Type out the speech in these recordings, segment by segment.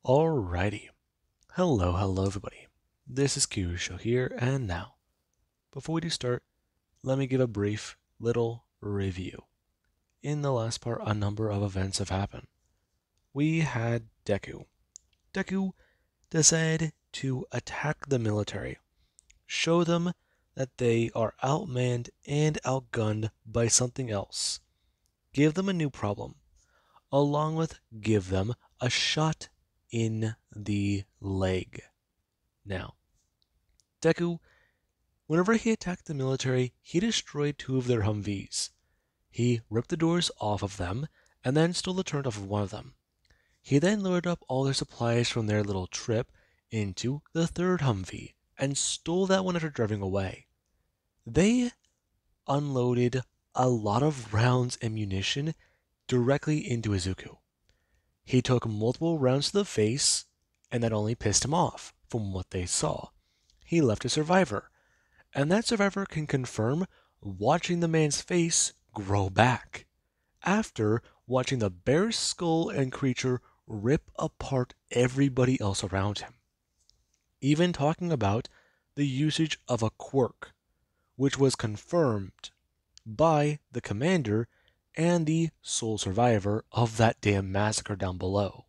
Alrighty. Hello everybody. This is Kyusho here, and now, before we do start, let me give a brief little review. In the last part, a number of events have happened. We had Deku. Deku decided to attack the military, show them that they are outmanned and outgunned by something else, give them a new problem, along with give them a shot in the leg. Now, Deku, whenever he attacked the military, he destroyed two of their Humvees. He ripped the doors off of them and then stole the turret off of one of them. He then loaded up all their supplies from their little trip into the third Humvee and stole that one after driving away. They unloaded a lot of rounds and munition directly into Izuku. He took multiple rounds to the face, and that only pissed him off, from what they saw. He left a survivor, and that survivor can confirm watching the man's face grow back, after watching the bear's skull and creature rip apart everybody else around him. Even talking about the usage of a quirk, which was confirmed by the commander and the sole survivor of that damn massacre down below.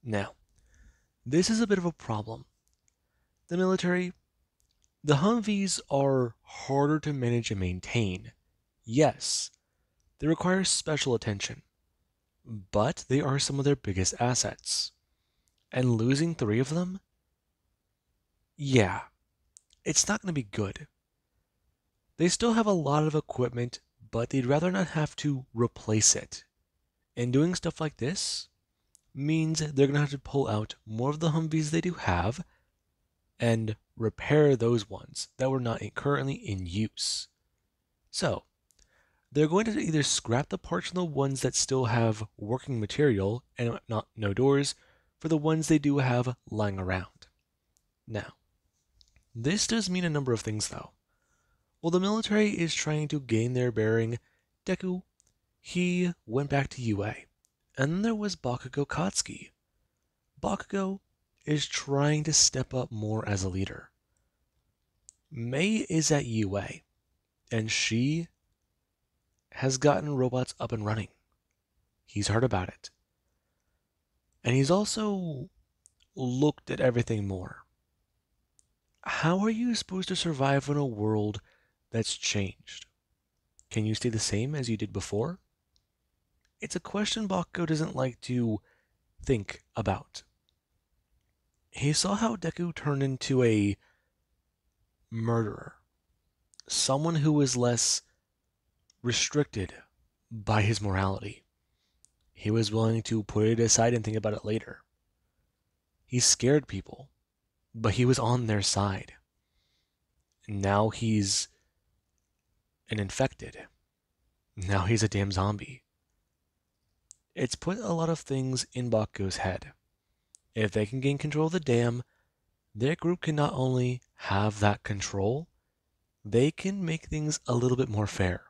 Now, this is a bit of a problem. The military, the Humvees are harder to manage and maintain. Yes, they require special attention, but they are some of their biggest assets. And losing three of them? Yeah, it's not going to be good. They still have a lot of equipment, but they'd rather not have to replace it. And doing stuff like this means they're going to have to pull out more of the Humvees they do have and repair those ones that were not currently in use. So, they're going to either scrap the parts from the ones that still have working material and not no doors for the ones they do have lying around. Now, this does mean a number of things though. While the military is trying to gain their bearing, Deku, he went back to UA. And then there was Bakugo Katsuki. Bakugo is trying to step up more as a leader. Mei is at UA, and she has gotten robots up and running. He's heard about it. And he's also looked at everything more. How are you supposed to survive in a world that's changed? Can you stay the same as you did before? It's a question Bakugo doesn't like to think about. He saw how Deku turned into a murderer, someone who was less restricted by his morality. He was willing to put it aside and think about it later. He scared people, but he was on their side. Now he's an infected. Now he's a damn zombie. It's put a lot of things in Bakugo's head. If they can gain control of the dam, their group can not only have that control, they can make things a little bit more fair.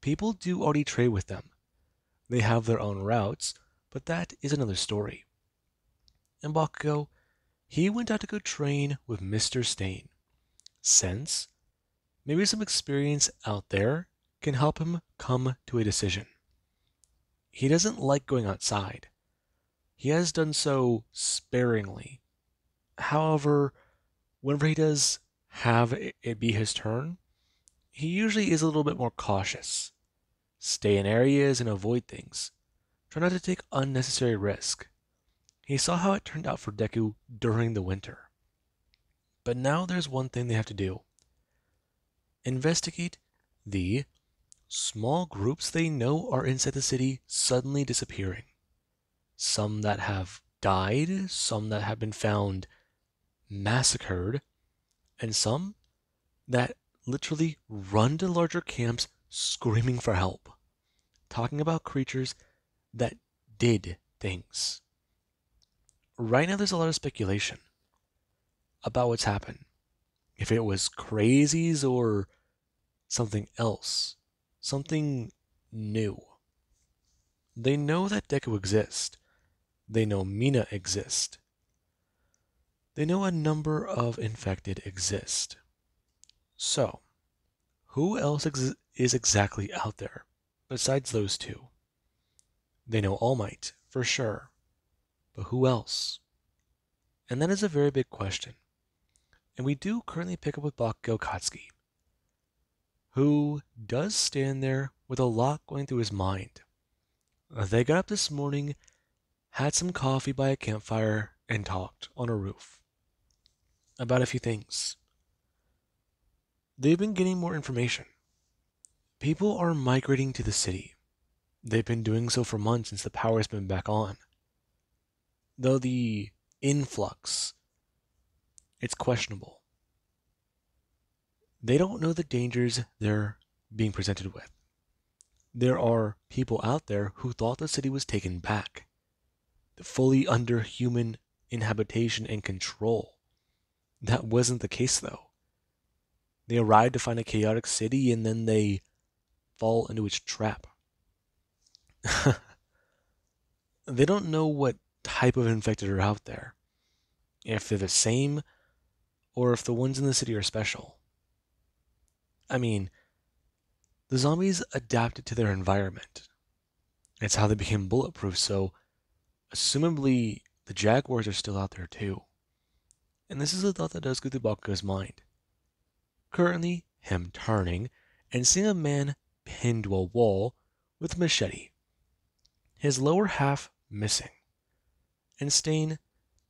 People do already trade with them. They have their own routes, but that is another story. And Bakugo, he went out to go train with Mr. Stain, since maybe some experience out there can help him come to a decision. He doesn't like going outside. He has done so sparingly. However, whenever he does have it be his turn, he usually is a little bit more cautious. Stay in areas and avoid things. Try not to take unnecessary risk. He saw how it turned out for Deku during the winter. But now there's one thing they have to do. Investigate the small groups they know are inside the city suddenly disappearing. Some that have died, some that have been found massacred, and some that literally run to larger camps screaming for help. Talking about creatures that did things. Right now there's a lot of speculation about what's happened. If it was crazies or something else. Something new. They know that Deku exists. They know Mina exists. They know a number of infected exist. So, who else is exactly out there besides those two? They know All Might, for sure. But who else? And that is a very big question. And we do currently pick up with Bakugo Katsuki, who does stand there with a lot going through his mind. They got up this morning, had some coffee by a campfire, and talked on a roof about a few things. They've been getting more information. People are migrating to the city. They've been doing so for months since the power's been back on. Though the influx, it's questionable. They don't know the dangers they're being presented with. There are people out there who thought the city was taken back, fully under human inhabitation and control. That wasn't the case, though. They arrived to find a chaotic city and then they fall into its trap. They don't know what type of infected are out there, if they're the same or if the ones in the city are special. I mean, the zombies adapted to their environment. It's how they became bulletproof, so assumably the jaguars are still out there too. And this is a thought that does go through Bakugo's mind. Currently, him turning and seeing a man pinned to a wall with a machete, his lower half missing. And Stain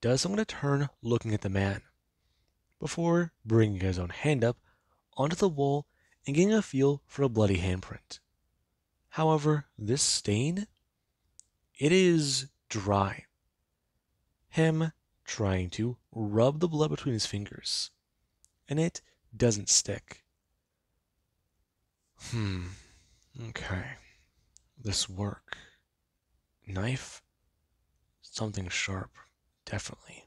does something to turn looking at the man, before bringing his own hand up onto the wall and getting a feel for a bloody handprint. However, this stain, it is dry. Him trying to rub the blood between his fingers, and it doesn't stick. Okay. This work. Knife? Something sharp. Definitely.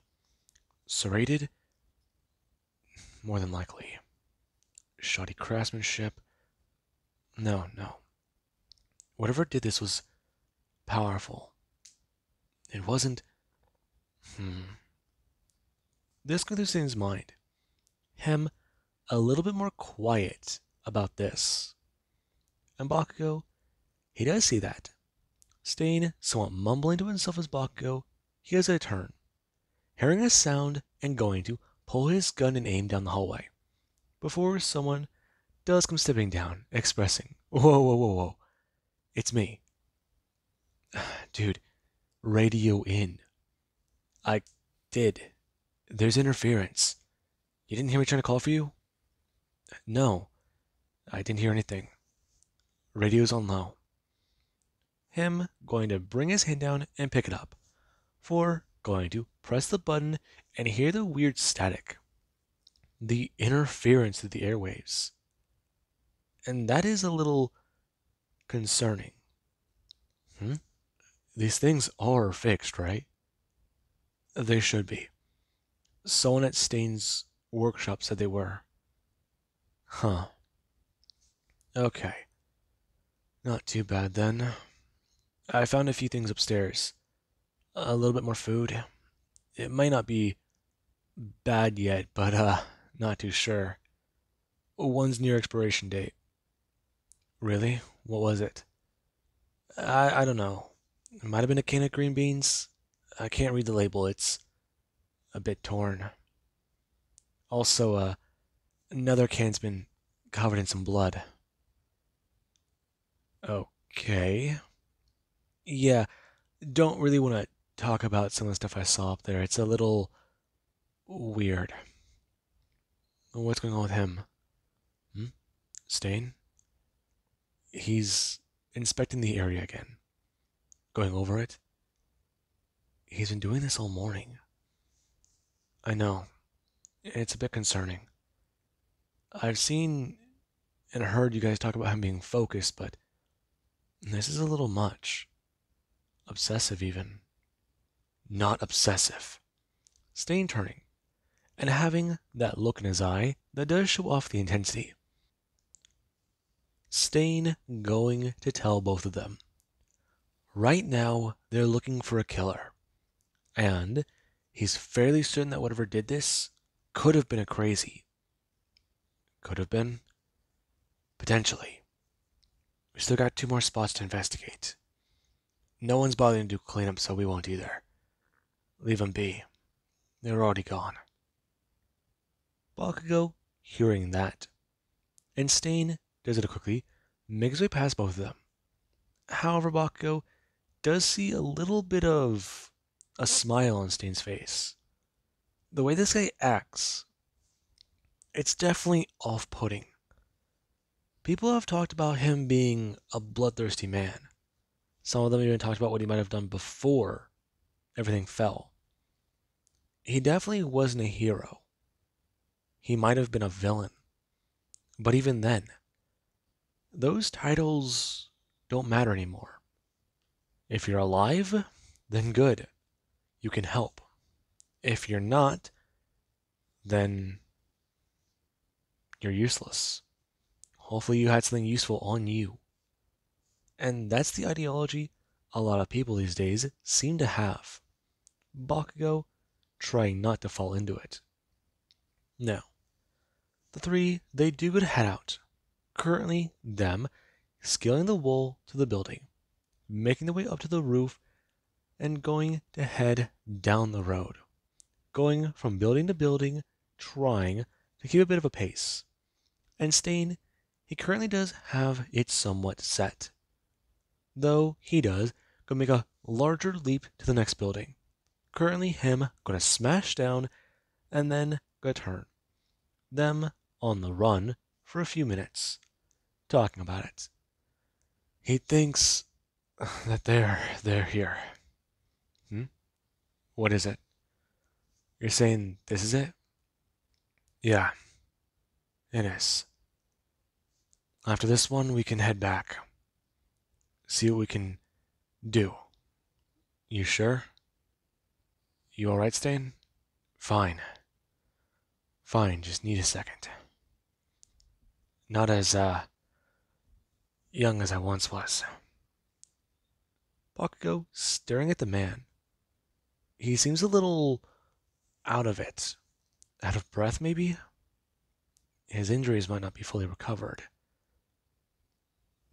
Serrated? More than likely. Shoddy craftsmanship? No. Whatever did this was powerful. It wasn't... This goes through Stain's mind. Him a little bit more quiet about this. And Bakugo, he does see that. Stain, somewhat mumbling to himself as Bakugo, he has a turn, hearing a sound and going to pull his gun and aim down the hallway, before someone does come stepping down, expressing, Whoa. It's me. Dude, radio in. I did. There's interference. You didn't hear me trying to call for you? No, I didn't hear anything. Radio's on low. Him going to bring his hand down and pick it up, for going to press the button and hear the weird static, the interference through the airwaves. And that is a little concerning. These things are fixed, right? They should be. Someone at Stain's workshop said they were. Huh. Okay. Not too bad then. I found a few things upstairs. A little bit more food. It might not be bad yet, but not too sure. One's near expiration date. Really? What was it? I don't know. It might have been a can of green beans. I can't read the label. It's a bit torn. Also, another can's been covered in some blood. Okay. Yeah, don't really want to talk about some of the stuff I saw up there. It's a little weird. What's going on with him? Stain? He's inspecting the area again. Going over it. He's been doing this all morning. I know. It's a bit concerning. I've seen and heard you guys talk about him being focused, but this is a little much. Obsessive, even. Not obsessive. Stain turning, and having that look in his eye that does show off the intensity. Stain going to tell both of them. Right now, they're looking for a killer. And he's fairly certain that whatever did this could have been a crazy. Could have been. Potentially. We still got 2 more spots to investigate. No one's bothering to do cleanup, so we won't either. Leave them be. They're already gone. Bakugo, hearing that, and Stain does it quickly, makes his way past both of them. However, Bakugo does see a little bit of a smile on Stain's face. The way this guy acts, it's definitely off-putting. People have talked about him being a bloodthirsty man. Some of them even talked about what he might have done before everything fell. He definitely wasn't a hero. He might have been a villain. But even then, those titles don't matter anymore. If you're alive, then good. You can help. If you're not, then you're useless. Hopefully you had something useful on you. And that's the ideology a lot of people these days seem to have. Bakugo trying not to fall into it. Now, the 3, they do go to head out. Currently, them scaling the wall to the building, making their way up to the roof, and going to head down the road. Going from building to building, trying to keep a bit of a pace. And Stain, he currently does have it somewhat set. Though he does go make a larger leap to the next building. Currently him gonna smash down and then go turn. Them on the run for a few minutes, talking about it. He thinks that they're here. What is it? You're saying this is it? Yeah, it is. After this one, we can head back. See what we can do. You sure? You alright, Stain? Fine. Fine, just need a second. Not as, young as I once was. Bakugo staring at the man. He seems a little out of it. Out of breath, maybe? His injuries might not be fully recovered.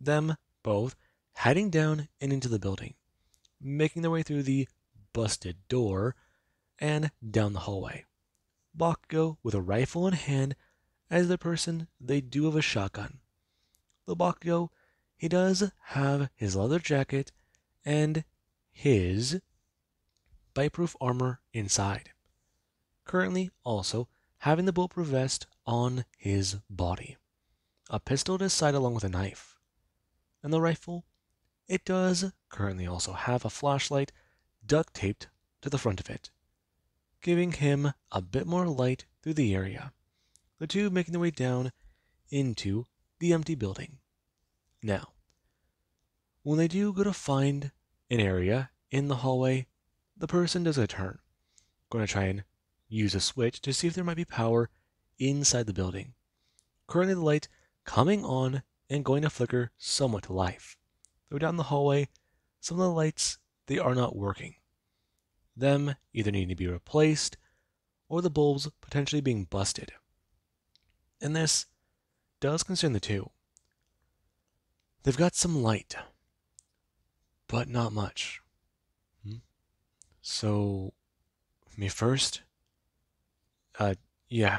Them both heading down and into the building, making their way through the busted door and down the hallway. Bakugo with a rifle in hand as the person they do have a shotgun. The Bakugo, he does have his leather jacket and his bite-proof armor inside. Currently also having the bulletproof vest on his body. A pistol at his side along with a knife. And the rifle, it does currently also have a flashlight duct taped to the front of it, giving him a bit more light through the area. The 2 making their way down into the empty building. Now, when they do go to find an area in the hallway, the person does a turn. Going to try and use a switch to see if there might be power inside the building. Currently the light coming on and going to flicker somewhat to life. Though down the hallway, some of the lights, they are not working. Them either needing to be replaced or the bulbs potentially being busted. And this does concern the 2. They've got some light, but not much. So, me first? Yeah.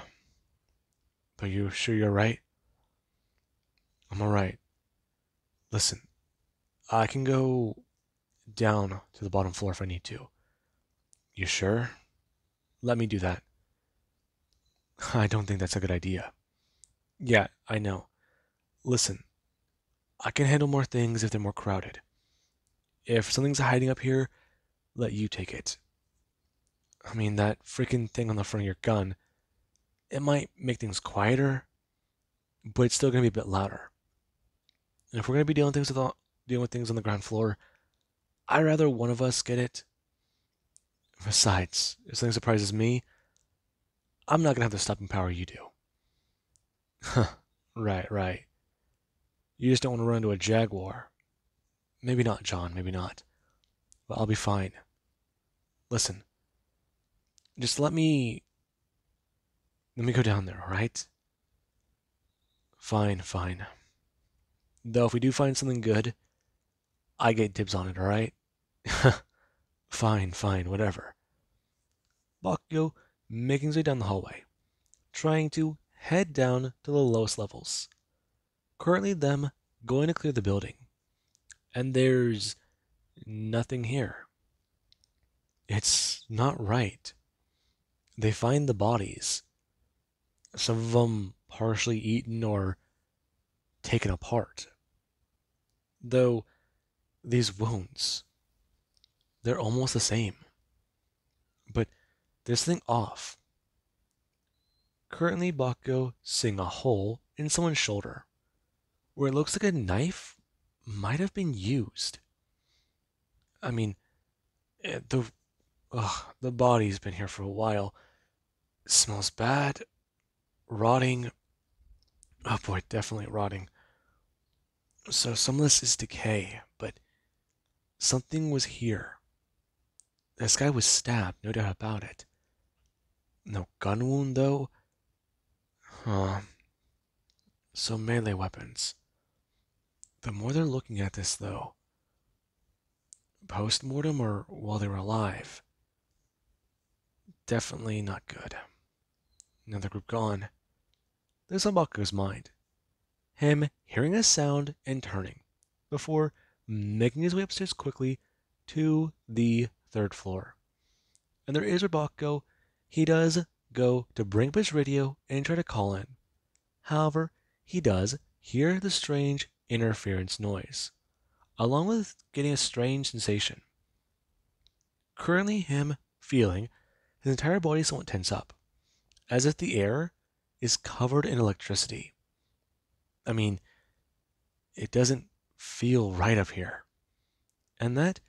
But you sure you're right? I'm alright. Listen, I can go down to the bottom floor if I need to. You sure? Let me do that. I don't think that's a good idea. Yeah, I know. Listen, I can handle more things if they're more crowded. If something's hiding up here, let you take it. I mean, that freaking thing on the front of your gun, it might make things quieter, but it's still going to be a bit louder. And if we're going to be dealing with things on the ground floor, I'd rather one of us get it. Besides, if something surprises me, I'm not going to have the stopping power you do. Huh, right. You just don't want to run into a jaguar. Maybe not, John, maybe not. But I'll be fine. Listen, Just let me go down there, alright? Fine, fine. Though if we do find something good, I get dibs on it, alright? Fine, fine, whatever. Bakugo making his way down the hallway, trying to head down to the lowest levels. Currently them going to clear the building. And there's nothing here. It's not right. They find the bodies. Some of them partially eaten or taken apart. Though these wounds, they're almost the same. But there's something off. Currently, Bakugo seeing a hole in someone's shoulder, where it looks like a knife might have been used. I mean, the body's been here for a while. It smells bad, rotting. Oh boy, definitely rotting. So some of this is decay, but something was here. This guy was stabbed, no doubt about it. No gun wound though. Huh. So melee weapons. The more they're looking at this though, post-mortem or while they were alive, definitely not good. Another group gone. This on Bakugo's mind. Him hearing a sound and turning, before making his way upstairs quickly to the third floor. And there is where Bakugo, he does go to bring up his radio and try to call in. However, he does hear the strange interference noise, along with getting a strange sensation. Currently him feeling his entire body somewhat tense up, as if the air is covered in electricity. I mean, it doesn't feel right up here. And that,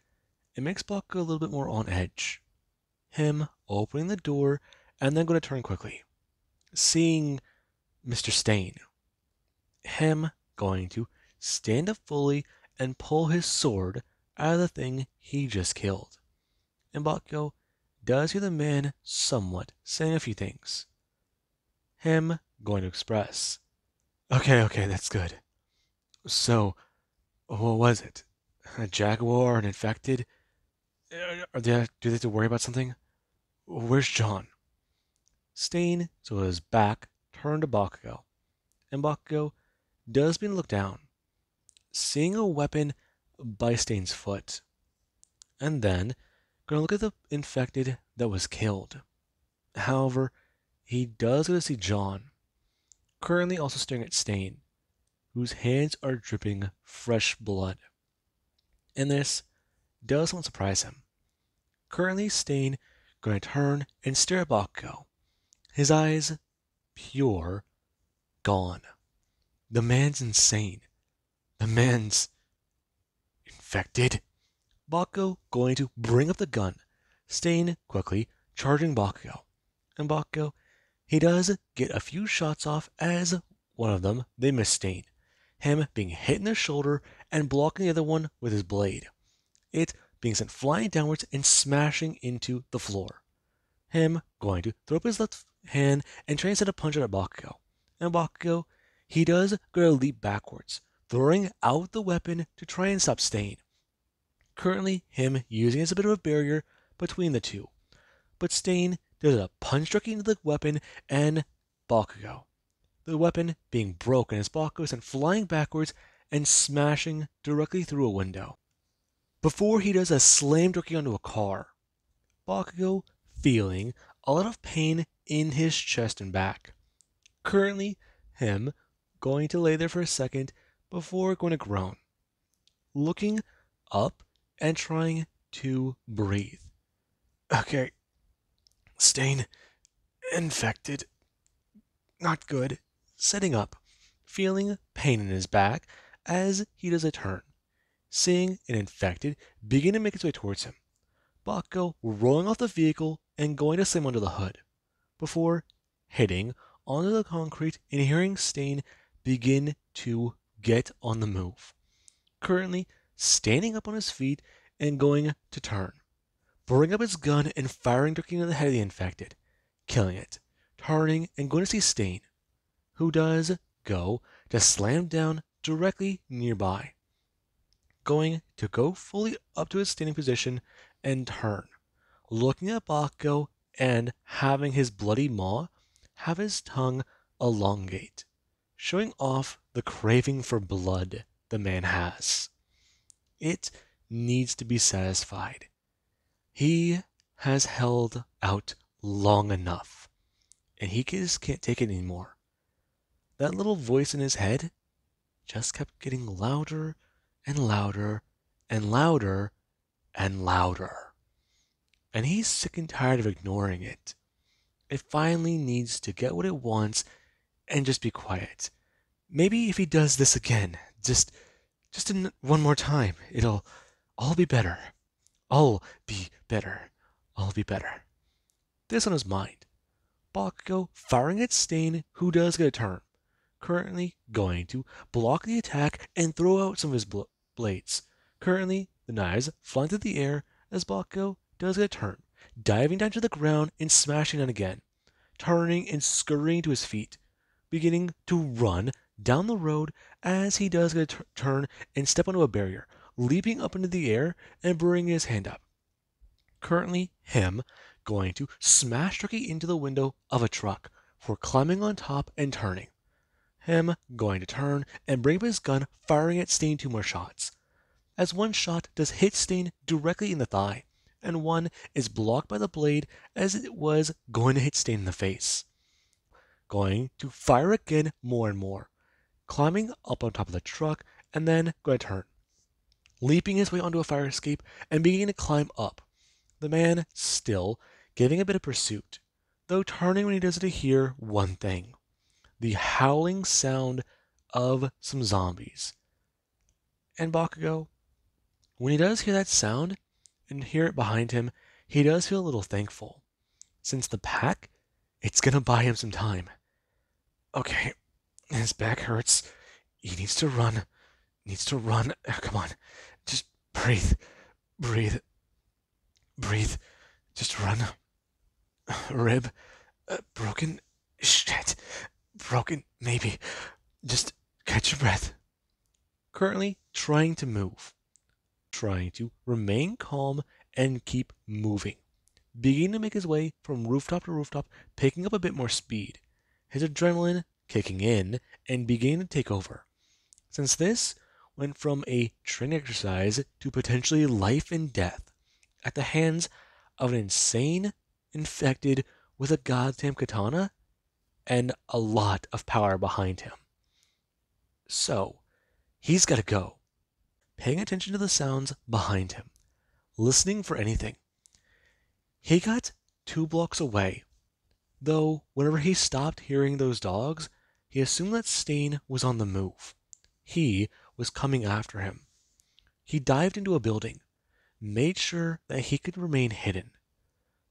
it makes Bakugo a little bit more on edge. Him opening the door and then going to turn quickly, seeing Mr. Stain. Him going to stand up fully and pull his sword out of the thing he just killed. And Bakugo does hear the man somewhat saying a few things. Him going to express, okay, that's good. So, what was it? A jaguar, an infected? Do they have to worry about something? Where's John? Stain, so his back turned to Bakugo, and Bakugo does begin to look down, seeing a weapon by Stain's foot, and then gonna look at the infected that was killed. However, he does get to see John, currently also staring at Stain, whose hands are dripping fresh blood. And this does not surprise him. Currently, Stain going to turn and stare at Bakugo, his eyes pure gone. The man's insane. The man's infected. Bakugo going to bring up the gun, Stain quickly charging Bakugo. And Bakugo, he does get a few shots off as one of them, they miss Stain. Him being hit in the shoulder and blocking the other one with his blade. It being sent flying downwards and smashing into the floor. Him going to throw up his left hand and try and set a punch at Bakugo. And Bakugo, he does go to leap backwards, throwing out the weapon to try and stop Stain. Currently, him using as a bit of a barrier between the two. But Stain does a punch directly into the weapon and Bakugo. The weapon being broken as Bakugo is sent flying backwards and smashing directly through a window. Before he does a slam directly onto a car, Bakugo feeling a lot of pain in his chest and back. Currently, him going to lay there for a second before going to groan, looking up and trying to breathe. Okay, Stain, infected, not good, setting up, feeling pain in his back as he does a turn, seeing an infected begin to make its way towards him. Bakugo rolling off the vehicle and going to slam under the hood, before hitting onto the concrete and hearing Stain begin to get on the move. Currently standing up on his feet and going to turn, bring up his gun and firing directly into the head of the infected, killing it, turning and going to see Stain, who does go to slam down directly nearby, going to go fully up to his standing position and turn, looking at Bakugo and having his bloody maw have his tongue elongate, showing off the craving for blood the man has. It needs to be satisfied. He has held out long enough, and he just can't take it anymore. That little voice in his head just kept getting louder and louder and louder and louder. And he's sick and tired of ignoring it. It finally needs to get what it wants and just be quiet. Maybe if he does this again, just one more time, it'll all be better. All be better. All be better. This on his mind. Bakugo firing at Stain, who does get a turn. Currently going to block the attack and throw out some of his blades. Currently, the knives flying through the air as Bakugo does get a turn, diving down to the ground and smashing down again, turning and scurrying to his feet, beginning to run down the road as he does get a turn and step onto a barrier, leaping up into the air and bringing his hand up. Currently, him going to smash directly into the window of a truck for climbing on top and turning. Him going to turn and bring up his gun, firing at Stain 2 more shots. As one shot does hit Stain directly in the thigh, and one is blocked by the blade as it was going to hit Stain in the face. Going to fire again more and more, climbing up on top of the truck and then going to turn, leaping his way onto a fire escape and beginning to climb up. The man still giving a bit of pursuit, though turning when he does it to hear one thing: the howling sound of some zombies. And Bakugo, when he does hear that sound and hear it behind him, he does feel a little thankful, since the pack, it's gonna buy him some time. Okay, his back hurts. He needs to run. Come on, just breathe. Just run. Rib, broken. Shit. Broken, maybe. Just catch your breath. Currently trying to move. Trying to remain calm and keep moving. Beginning to make his way from rooftop to rooftop, picking up a bit more speed. His adrenaline kicking in and beginning to take over. Since this went from a training exercise to potentially life and death at the hands of an insane infected with a goddamn katana and a lot of power behind him. So, he's got to go, paying attention to the sounds behind him, listening for anything. He got 2 blocks away, though whenever he stopped hearing those dogs, he assumed that Stain was on the move. He was coming after him. He dived into a building, made sure that he could remain hidden,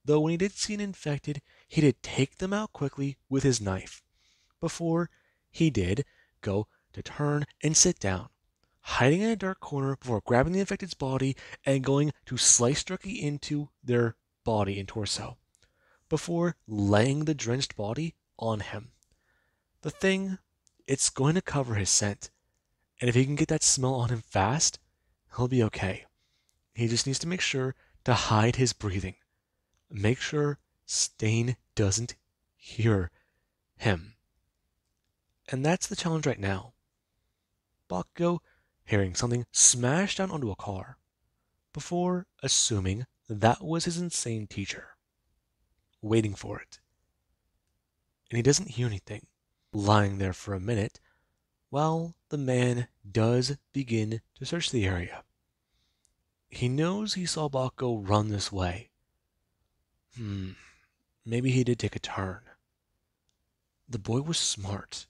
though when he did see an infected, he did take them out quickly with his knife, before he did go to turn and sit down, hiding in a dark corner before grabbing the infected's body and going to slice directly into their body and torso, before laying the drenched body on him. The thing, it's going to cover his scent, and if he can get that smell on him fast, he'll be okay. He just needs to make sure to hide his breathing. Make sure Stain doesn't hear him. And that's the challenge right now. Bakugo hearing something smash down onto a car, before assuming that was his insane teacher, waiting for it. And he doesn't hear anything, lying there for a minute, while the man does begin to search the area. He knows he saw Bakugo run this way. Maybe he did take a turn. The boy was smart.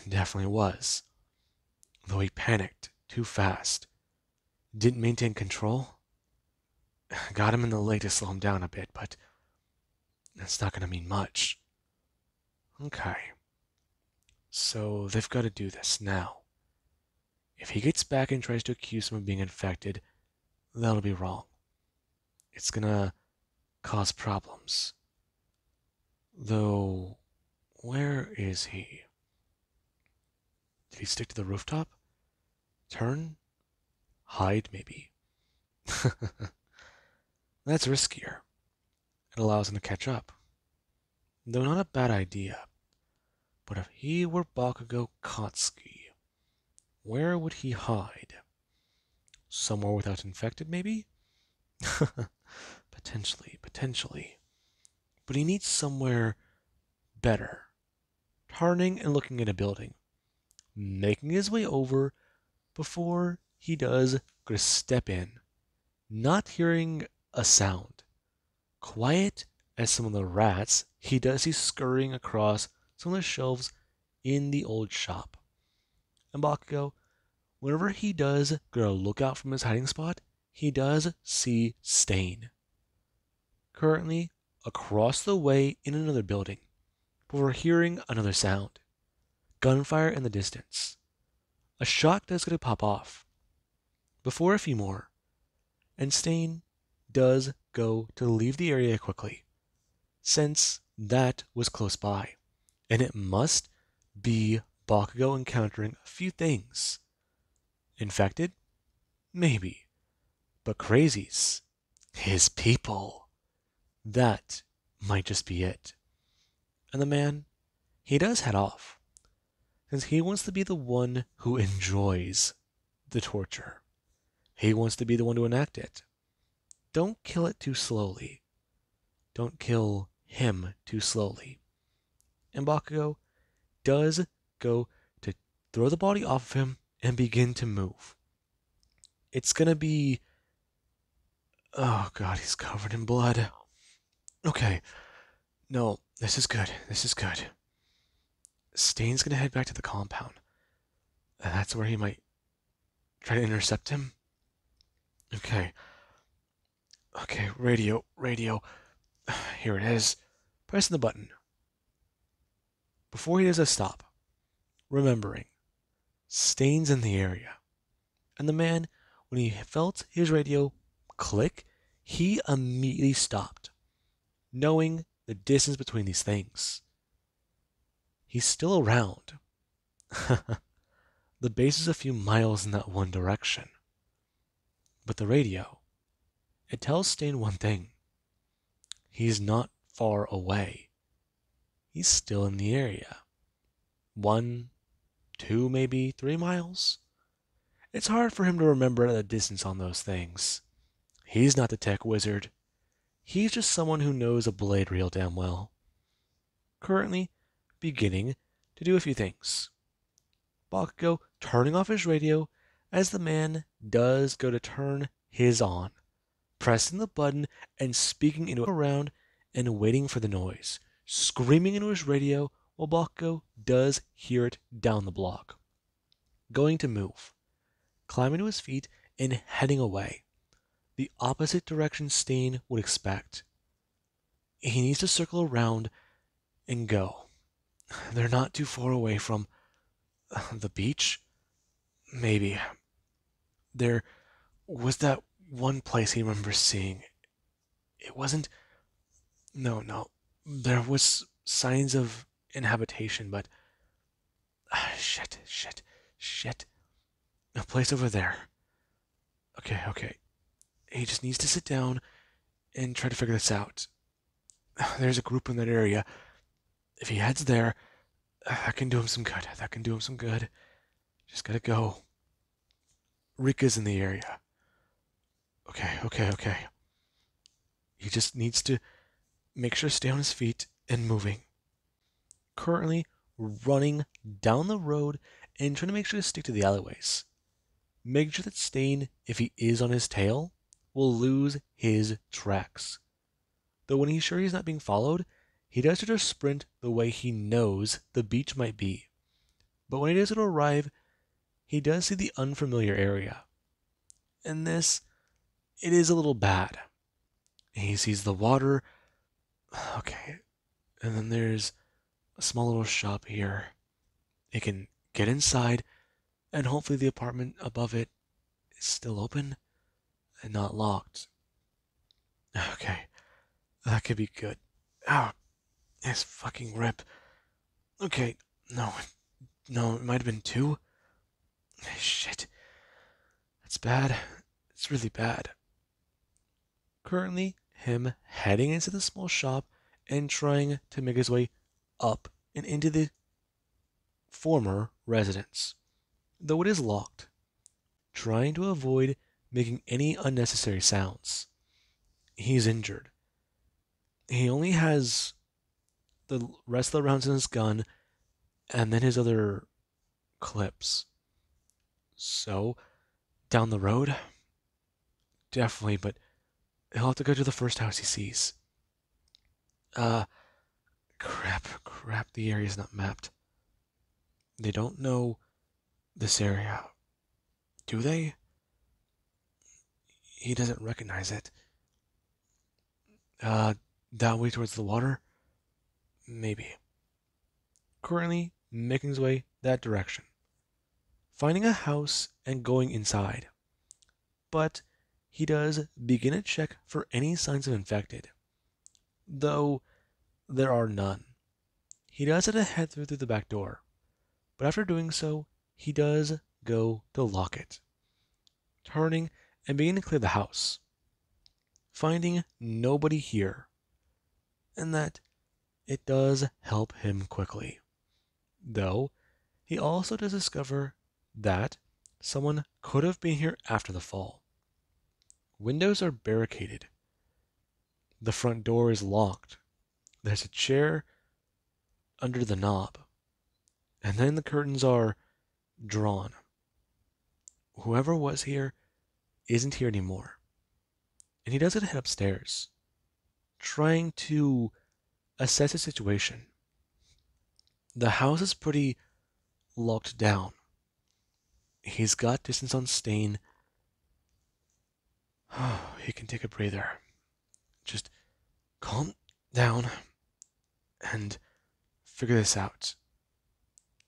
Definitely was. Though he panicked too fast. Didn't maintain control. Got him in the leg to slow him down a bit, but that's not going to mean much. Okay. So they've got to do this now. If he gets back and tries to accuse him of being infected, that'll be wrong. it's gonna cause problems. Though, where is he? Did he stick to the rooftop? Turn? Hide, maybe. That's riskier. It allows him to catch up. Though not a bad idea. But if he were Bakugo Katsuki, where would he hide? Somewhere without infected, maybe? Potentially. But he needs somewhere better. Turning and looking at a building. Making his way over before he does go step in. Not hearing a sound. Quiet as some of the rats he does see scurrying across some of the shelves in the old shop. And Bakugo, whenever he does go look out from his hiding spot, he does see Stain. Currently across the way in another building, before hearing another sound. Gunfire in the distance. A shot does get to pop off. Before a few more, and Stain does go to leave the area quickly, since that was close by, and it must be Bakugo encountering a few things. Infected? Maybe. But crazies? His people. That might just be it. And the man, he does head off, since he wants to be the one who enjoys the torture. He wants to be the one to enact it. Don't kill it too slowly. Don't kill him too slowly. And Bakugo does go to throw the body off of him and begin to move. It's gonna be... Oh god, he's covered in blood. Okay. No, this is good. This is good. Stain's gonna head back to the compound. And that's where he might try to intercept him. Okay. Okay, radio. Here it is. Pressing the button. Before he does a stop, remembering, Stain's in the area. And the man, when he felt his radio click, he immediately stopped, knowing the distance between these things. He's still around. The base is a few miles in that one direction. But the radio, it tells Stain one thing. He's not far away. He's still in the area. 1, 2, maybe 3 miles? It's hard for him to remember the distance on those things. He's not the tech wizard. He's just someone who knows a blade real damn well. Currently, beginning to do a few things. Bakugo turning off his radio as the man does go to turn his on, pressing the button and speaking into it around and waiting for the noise, screaming into his radio while Bakugo does hear it down the block. Going to move, climbing to his feet and heading away, the opposite direction Stain would expect. He needs to circle around and go. They're not too far away from the beach. Maybe. There was that one place he remembers seeing. It wasn't... No. There was signs of inhabitation, but... Shit. A place over there. Okay. He just needs to sit down and try to figure this out. There's a group in that area. If he heads there, that can do him some good. Just gotta go. Rika's in the area. Okay. He just needs to make sure to stay on his feet and moving. Currently running down the road and trying to make sure to stick to the alleyways. Make sure that Stain, if he is on his tail, will lose his tracks. Though when he's sure he's not being followed, he does try to sprint the way he knows the beach might be. But when he does arrive, he does see the unfamiliar area. And this, it is a little bad. He sees the water. Okay. And then there's a small little shop here. He can get inside, and hopefully the apartment above it is still open and not locked. Okay, that could be good. Ow, this fucking rip. Okay, no, no, it might have been two. Shit, that's bad. It's really bad. Currently, him heading into the small shop and trying to make his way up and into the former residence, though it is locked, trying to avoid making any unnecessary sounds. He's injured. He only has the rest of the rounds in his gun and then his other clips. So, down the road, definitely, but he'll have to go to the first house he sees. Uh, crap, the area's not mapped. They don't know this area, do they? He doesn't recognize it. Uh, that way towards the water? Maybe. Currently making his way that direction, finding a house and going inside. But he does begin a check for any signs of infected, though there are none. He does head through the back door, but after doing so, he does go to lock it, turning and beginning to clear the house, finding nobody here, and that it does help him quickly. Though he also does discover that someone could have been here after the fall. Windows are barricaded. The front door is locked. There's a chair under the knob. And then the curtains are drawn. Whoever was here isn't here anymore. And he doesn't head upstairs, trying to assess the situation. The house is pretty locked down. He's got distance on Stain. He can take a breather. Just calm down and figure this out.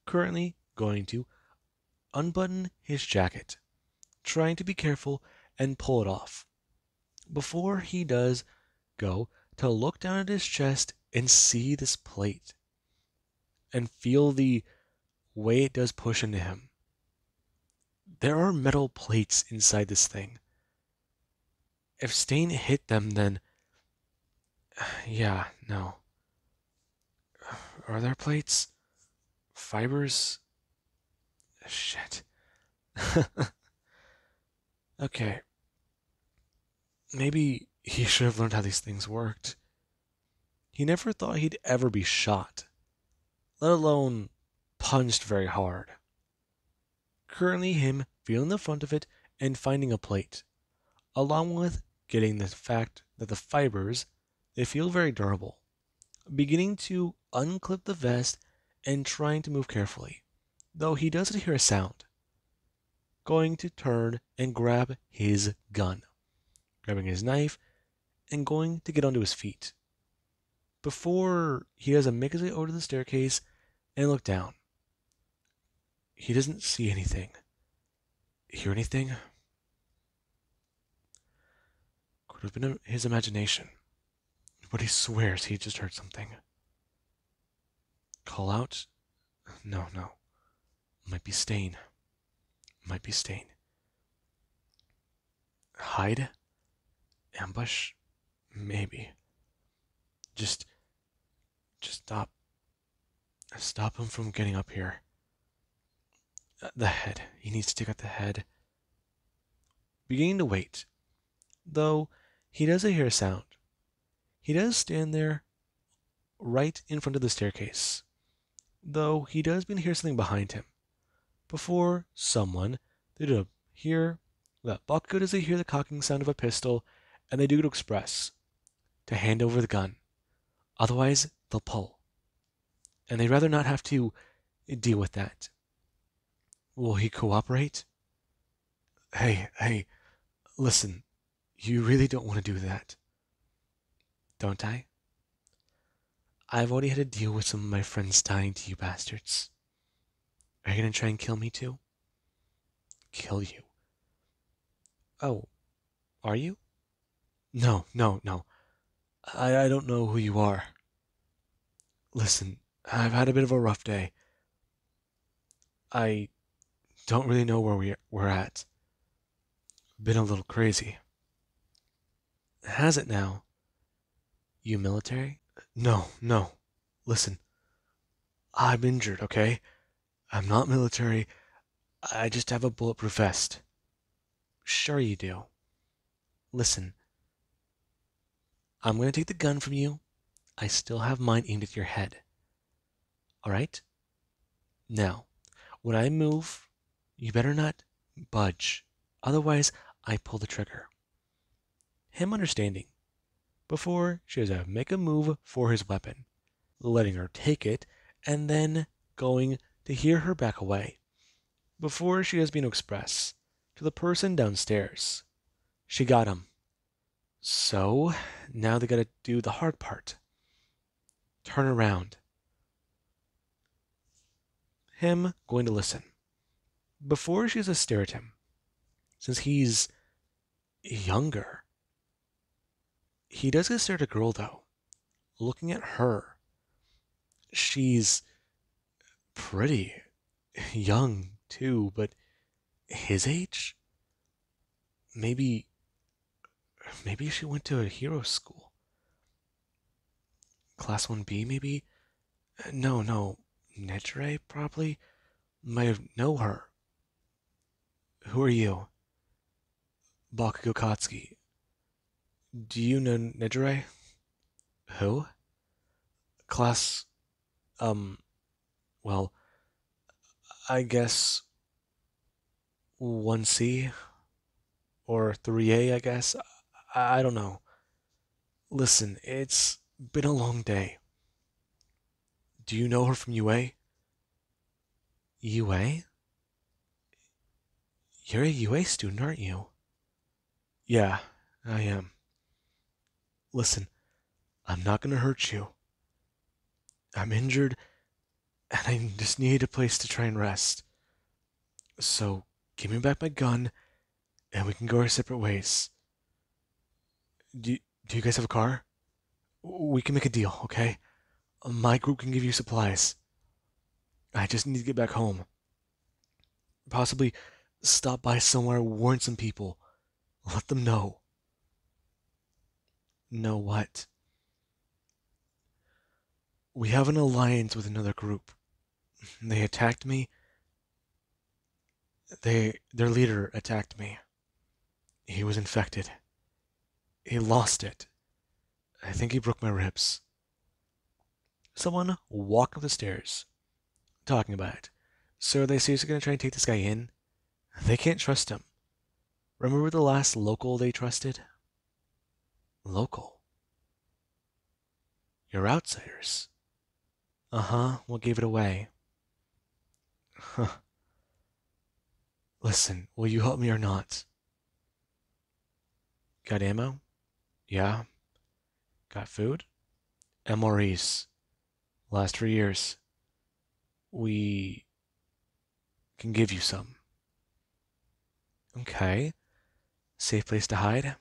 Currently going to unbutton his jacket, trying to be careful and pull it off. Before he does go to look down at his chest and see this plate and feel the way it does push into him. There are metal plates inside this thing. If Stain hit them, then yeah, no. Are there plates? Fibers? Shit. Okay. Maybe he should have learned how these things worked. He never thought he'd ever be shot, let alone punched very hard. Currently, him feeling the front of it and finding a plate, along with getting the fact that the fibers, they feel very durable. Beginning to unclip the vest and trying to move carefully, though he doesn't hear a sound. Going to turn and grab his gun, grabbing his knife, and going to get onto his feet. Before he does make his way over to the staircase and look down, he doesn't see anything. Hear anything? Could have been his imagination, but he swears he just heard something. Call out? No. Might be Stain. Hide? Ambush? Maybe. Just stop. Stop him from getting up here. The head. He needs to take out the head. Beginning to wait. Though he doesn't hear a sound. He does stand there right in front of the staircase. Though he does begin to hear something behind him. Before someone, they do hear that Buckgood as they hear the cocking sound of a pistol, and they do to express to hand over the gun. Otherwise, they'll pull. And they'd rather not have to deal with that. Will he cooperate? Hey, listen, you really don't want to do that. Don't I? I've already had to deal with some of my friends dying to you bastards. Are you gonna try and kill me too? Kill you? Oh, are you? No. I don't know who you are. Listen, I've had a bit of a rough day. I don't really know where we're at. Been a little crazy. Has it now? You military? No, no. Listen, I'm injured, okay? I'm not military. I just have a bulletproof vest. Sure you do. Listen, I'm gonna take the gun from you. I still have mine aimed at your head. Alright? Now, when I move, you better not budge. Otherwise, I pull the trigger. Him understanding. Before she has to make a move for his weapon, letting her take it, and then going to hear her back away. Before she has been to express to the person downstairs, she got him. So, now they gotta do the hard part. Turn around. Him going to listen. Before she has to stare at him, since he's younger, he does get stare at a girl though. Looking at her. She's pretty. Young too, but his age? Maybe she went to a hero school. Class 1B maybe? No. Nedre probably? Might have know her. Who are you? Bakugo Katsuki. Do you know Nedre? Who? Class, well, I guess 1C or 3A, I guess. I don't know. Listen, it's been a long day. Do you know her from UA? UA? You're a UA student, aren't you? Yeah, I am. Listen, I'm not gonna hurt you. I'm injured, and I just need a place to try and rest. So, give me back my gun, and we can go our separate ways. Do you guys have a car? We can make a deal, okay? My group can give you supplies. I just need to get back home. Possibly stop by somewhere, warn some people. Let them know. Know what? We have an alliance with another group. They attacked me. Their leader attacked me. He was infected. He lost it. I think he broke my ribs. Someone walked up the stairs, talking about it. So are they seriously gonna try and take this guy in? They can't trust him. Remember the last local they trusted? Local? You're outsiders. Uh-huh, what gave it away? Huh. Listen, will you help me or not? Got ammo? Yeah. Got food? MREs. Last for years. We can give you some. Okay. Safe place to hide?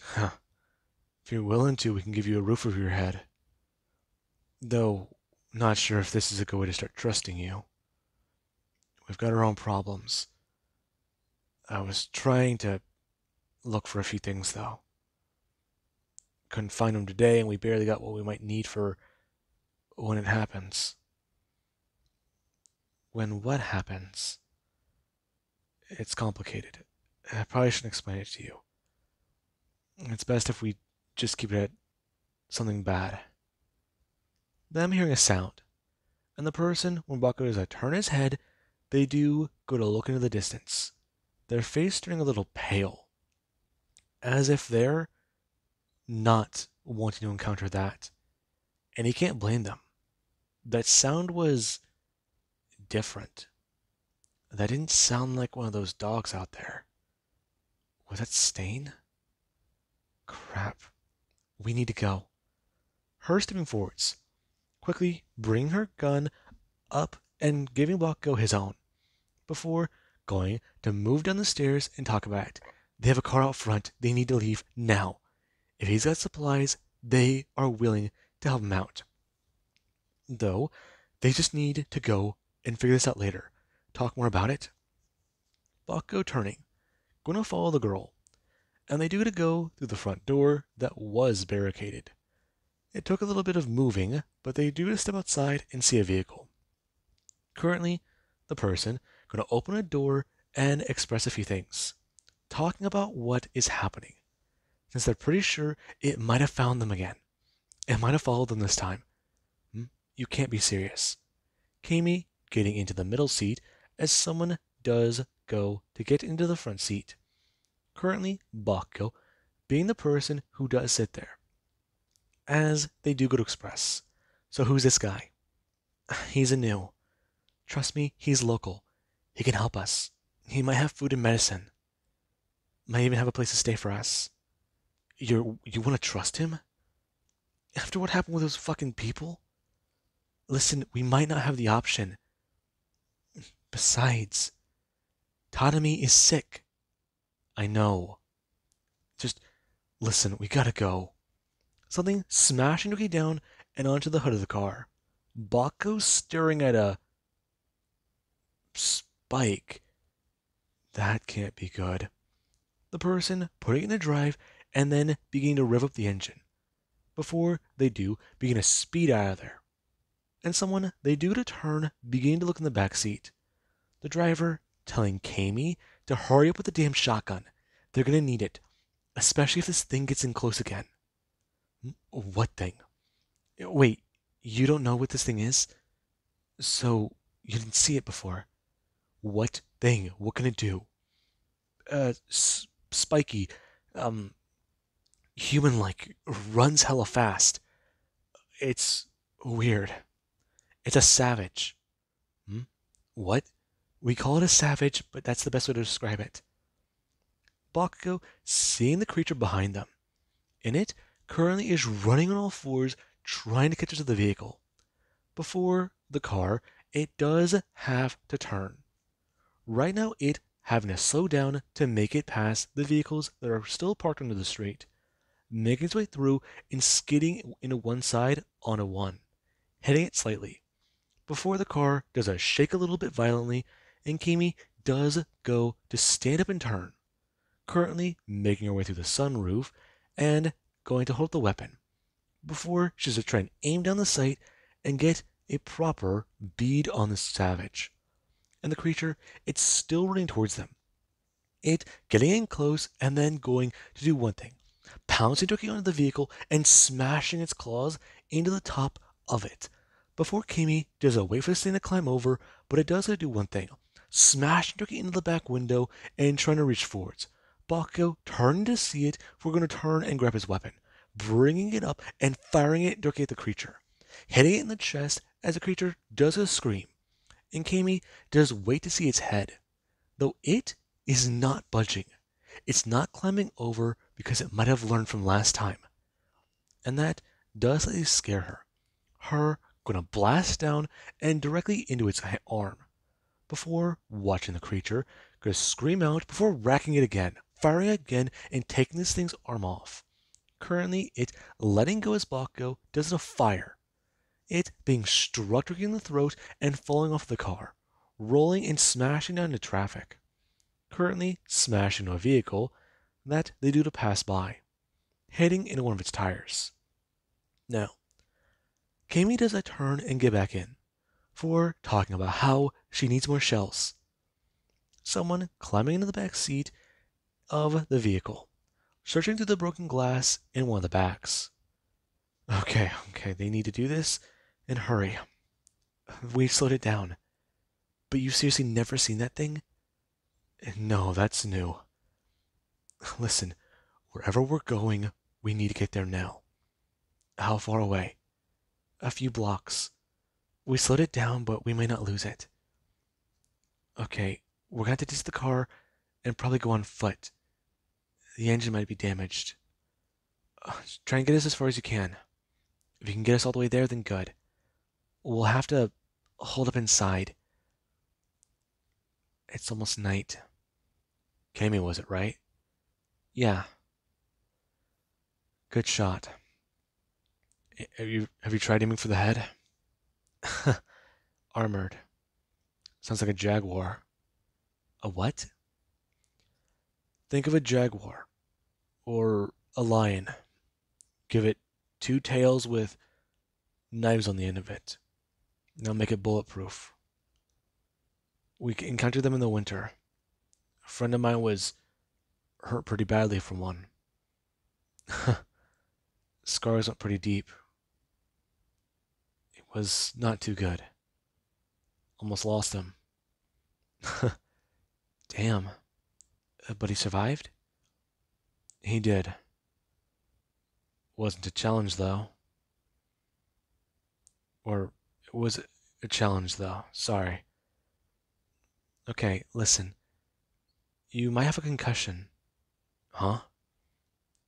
Huh. If you're willing to, we can give you a roof over your head. Though, not sure if this is a good way to start trusting you. We've got our own problems. I was trying to look for a few things, though. Couldn't find them today, and we barely got what we might need for when it happens. When what happens? It's complicated. I probably shouldn't explain it to you. It's best if we just keep it at something bad. Then I'm hearing a sound, and the person, when Bakugo does turn his head, they do go to look into the distance. Their face turning a little pale, as if they're not wanting to encounter that. And he can't blame them. That sound was different. That didn't sound like one of those dogs out there. Was that Stain? Crap. We need to go. Her stepping forwards, quickly bringing her gun up and giving Bakugo his own, before going to move down the stairs and talk about it. They have a car out front. They need to leave now. if he's got supplies, they are willing to help him out. Though, they just need to go and figure this out later. Talk more about it. Bakugo turning, going to follow the girl, and they do to go through the front door that was barricaded. It took a little bit of moving, but they do to step outside and see a vehicle. Currently, the person going to open a door and express a few things, talking about what is happening, since they're pretty sure it might have found them again. It might have followed them this time. You can't be serious. Kami getting into the middle seat as someone does go to get into the front seat. Currently, Bakugo being the person who does sit there, as they do go to express. So who's this guy? He's a new. Trust me, he's local. He can help us. He might have food and medicine. Might even have a place to stay for us. You want to trust him? After what happened with those fucking people? Listen, we might not have the option. Besides, Tadami is sick. I know. Just listen, we gotta go. Something smashing Doki down and onto the hood of the car. Bakugo staring at a spike. That can't be good. The person putting it in the drive and then beginning to rev up the engine. Before they do, begin to speed out of there. And someone they do to turn, beginning to look in the back seat. The driver telling Kami to hurry up with the damn shotgun. They're gonna need it, especially if this thing gets in close again. What thing? Wait, you don't know what this thing is? So, you didn't see it before. What thing? What can it do? Spiky, human-like, runs hella fast. It's weird. It's a savage. What? We call it a savage, but that's the best way to describe it. Bakugo seeing the creature behind them. And it currently is running on all fours, trying to catch up to the vehicle. Before the car, it does have to turn. Right now, it having to slow down to make it past the vehicles that are still parked under the street, making its way through and skidding into one side on a one, hitting it slightly. Before the car does a shake a little bit violently, and Kami does go to stand up and turn, currently making her way through the sunroof and going to hold the weapon, before she's to try and aim down the sight and get a proper bead on the savage. And the creature, it's still running towards them. It getting in close and then going to do one thing, pouncing Doki onto the vehicle and smashing its claws into the top of it. Before Kami does a wait for this thing to climb over, but it does do one thing, smashing Doki into the back window and trying to reach forwards. Bakugo turning to see it, we're going to turn and grab his weapon, bringing it up and firing it Doki at the creature, hitting it in the chest as the creature does a scream. And Kami does wait to see its head, though it is not budging. It's not climbing over because it might have learned from last time. And that does at least scare her. Her going to blast down and directly into its arm. Before watching the creature, going to scream out before racking it again, firing again and taking this thing's arm off. Currently, it letting go as Bakugo does a fire. It being struck in the throat and falling off the car, rolling and smashing down into traffic. Currently smashing into a vehicle that they do to pass by, hitting into one of its tires. Now, Kami does a turn and get back in, for talking about how she needs more shells. Someone climbing into the back seat of the vehicle, searching through the broken glass in one of the backs. Okay, they need to do this and hurry. We slowed it down. But you've seriously never seen that thing? No, that's new. Listen, wherever we're going, we need to get there now. How far away? A few blocks. We slowed it down, but we may not lose it. Okay, we're going to have to ditch the car and probably go on foot. The engine might be damaged. Try and get us as far as you can. If you can get us all the way there, then good. We'll have to hold up inside. It's almost night. Kami was it, right? Yeah. Good shot. Have you tried aiming for the head? Armored. Sounds like a jaguar. A what? Think of a jaguar or a lion. Give it two tails with knives on the end of it. Now make it bulletproof. We encountered them in the winter. A friend of mine was hurt pretty badly from one. Scars went pretty deep. It was not too good. Almost lost him. Damn. But he survived? He did. Wasn't a challenge, though. Or it was a challenge, though. Sorry. Okay, listen. You might have a concussion. Huh?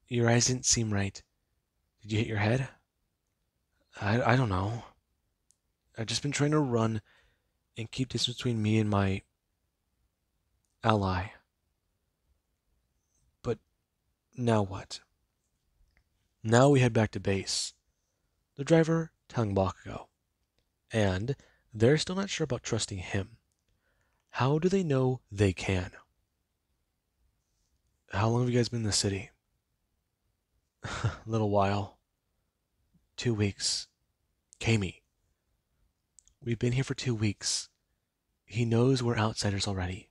Your eyes didn't seem right. Did you hit your head? I don't know. I've just been trying to run and keep distance between me and my ally. But now what? Now we head back to base. The driver telling Bakugo. And they're still not sure about trusting him. How do they know they can? How long have you guys been in the city? A little while. 2 weeks. Kami. We've been here for 2 weeks. He knows we're outsiders already.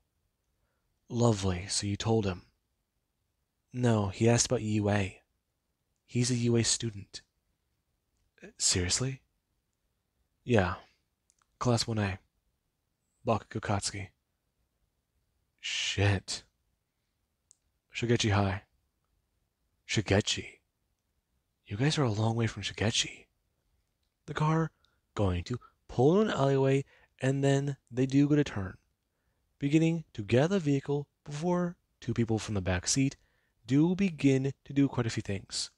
Lovely, so you told him. No, he asked about UA. He's a UA student. Seriously? Yeah. Class 1A. Bakugo Katsuki. Shit. Shigechi High. Shigechi? You guys are a long way from Shigechi. The car going to pull in an alleyway, and then they do get a turn. Beginning to get out of the vehicle before two people from the back seat do begin to do quite a few things.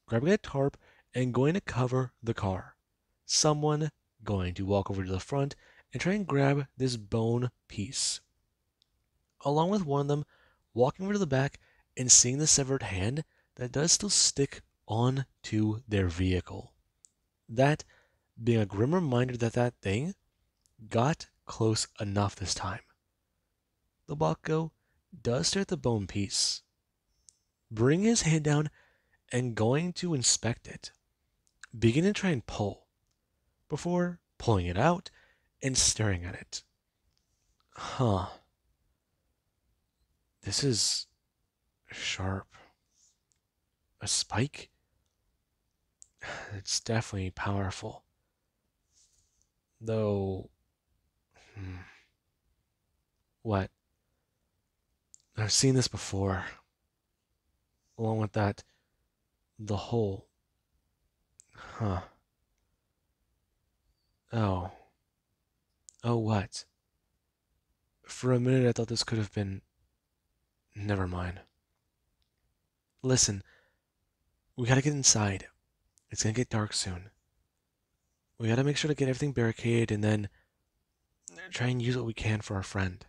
Grabbing a tarp and going to cover the car. Someone going to walk over to the front and try and grab this bone piece. Along with one of them walking over to the back and seeing the severed hand that does still stick onto their vehicle. That being a grim reminder that that thing got close enough this time. The Bakugo does stare at the bone piece, bring his hand down and going to inspect it, begin to try and pull, before pulling it out and staring at it. Huh. This is sharp. A spike? It's definitely powerful. Though... What? I've seen this before. Along with that, the hole. Huh. Oh. Oh, what? For a minute I thought this could have been... Never mind. Listen, we gotta get inside. It's gonna get dark soon. We gotta make sure to get everything barricaded and then try and use what we can for our friend.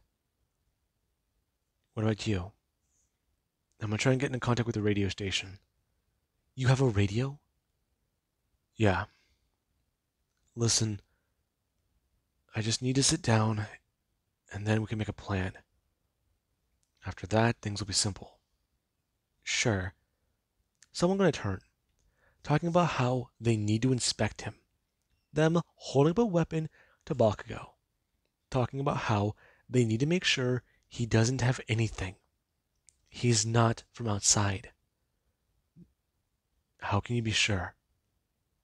What about you? I'm gonna try and get in contact with the radio station. You have a radio? Yeah. Listen, I just need to sit down and then we can make a plan. After that, things will be simple. Sure. Someone gonna turn, talking about how they need to inspect him. Them holding up a weapon to Bakugo, talking about how they need to make sure he doesn't have anything. He's not from outside. How can you be sure?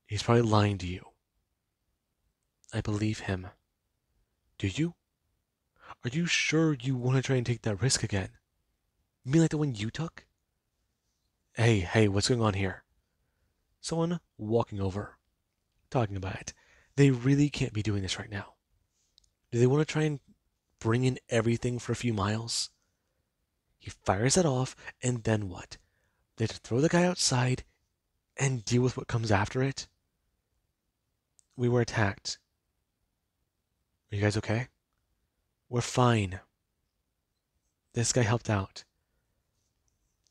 He's probably lying to you. I believe him. Do you? Are you sure you want to try and take that risk again? You mean like the one you took? Hey, what's going on here? Someone walking over, talking about it. They really can't be doing this right now. Do they want to try and bring in everything for a few miles? He fires it off, and then what? They have to throw the guy outside and deal with what comes after it? We were attacked. Are you guys okay? We're fine. This guy helped out.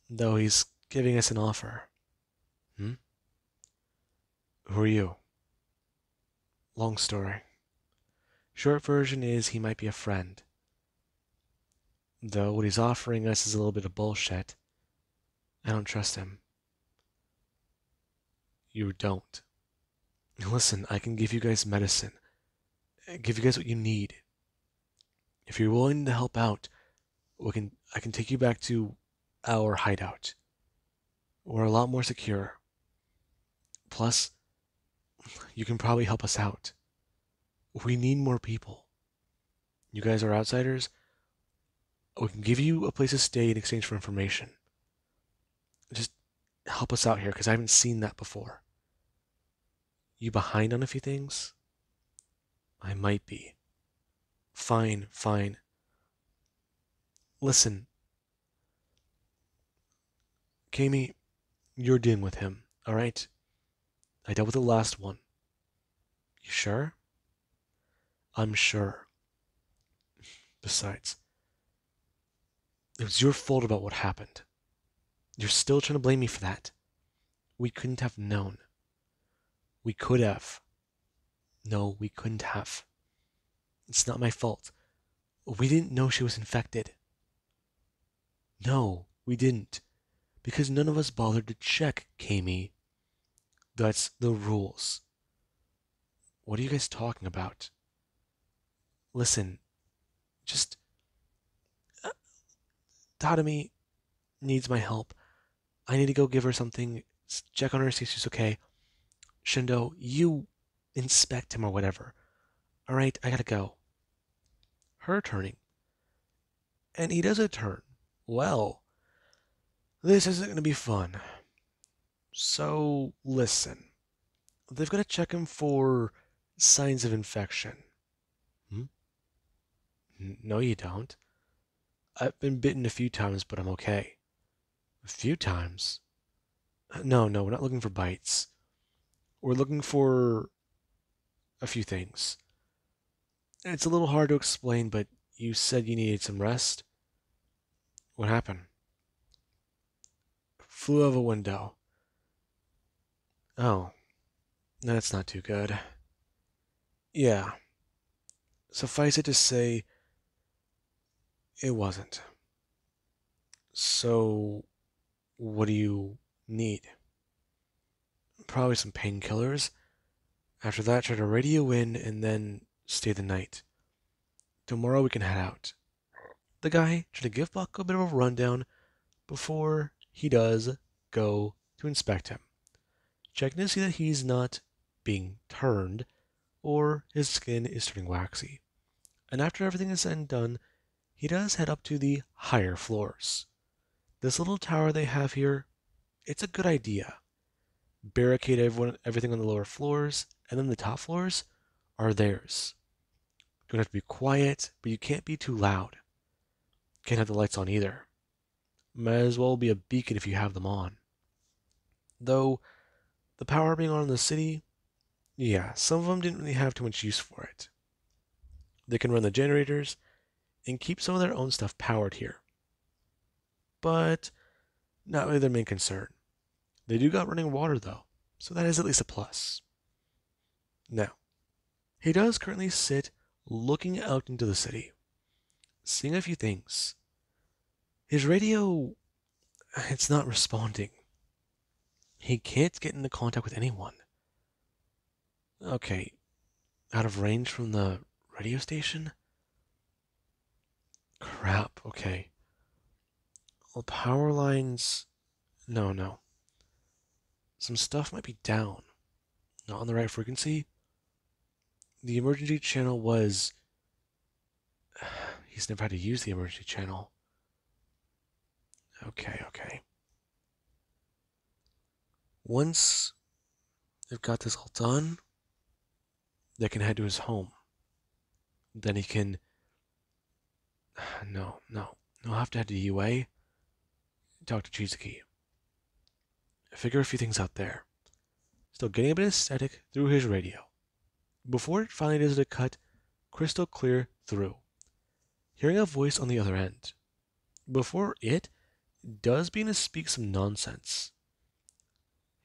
Though he's giving us an offer. Who are you? Long story. Short version is he might be a friend. Though what he's offering us is a little bit of bullshit. I don't trust him. You don't. Listen, I can give you guys medicine. Give you guys what you need. If you're willing to help out, I can take you back to our hideout. We're a lot more secure. Plus, you can probably help us out. We need more people. You guys are outsiders. We can give you a place to stay in exchange for information. Just help us out here, because I haven't seen that before. You behind on a few things? I might be. Fine, fine. Listen, Kami, you're dealing with him, alright? I dealt with the last one. You sure? I'm sure. Besides, it was your fault about what happened. You're still trying to blame me for that. We couldn't have known. We could have. No, we couldn't have. It's not my fault. We didn't know she was infected. No, we didn't. Because none of us bothered to check, Kami. That's the rules. What are you guys talking about? Listen, just... Tatami needs my help. I need to go give her something, check on her, see if she's okay. Shindo, you inspect him or whatever. Alright, I gotta go. Her turning. And he does a turn. Well, this isn't gonna be fun. So, listen. They've got to check him for signs of infection. Hmm? No, you don't. I've been bitten a few times, but I'm okay. A few times? No, we're not looking for bites. We're looking for a few things. It's a little hard to explain, but you said you needed some rest. What happened? Flew out of a window. Oh, that's not too good. Yeah. Suffice it to say, it wasn't. So, what do you need? Probably some painkillers. After that, try to radio in and then stay the night. Tomorrow we can head out. The guy tried to give Buck a bit of a rundown before he does go to inspect him, checking to see that he's not being turned or his skin is turning waxy. And after everything is said and done, he does head up to the higher floors. This little tower they have here, it's a good idea. Barricade everything on the lower floors, and then the top floors are theirs. You don't have to be quiet, but you can't be too loud. Can't have the lights on either. Might as well be a beacon if you have them on. Though, the power being on in the city, yeah, some of them didn't really have too much use for it. They can run the generators and keep some of their own stuff powered here. But, not really their main concern. They do got running water though, so that is at least a plus. Now, he does currently sit looking out into the city, seeing a few things. His radio, it's not responding. He can't get into contact with anyone. Okay, out of range from the radio station? Crap, okay. Well, power lines... No. Some stuff might be down. Not on the right frequency. The emergency channel was... He's never had to use the emergency channel. Okay. Once they've got this all done, they can head to his home. Then he can... No. He'll have to head to UA. Talk to Chizuki. Figure a few things out there. Still getting a bit of static through his radio. Before it finally does a cut crystal clear through. Hearing a voice on the other end. Before it does begin to speak some nonsense.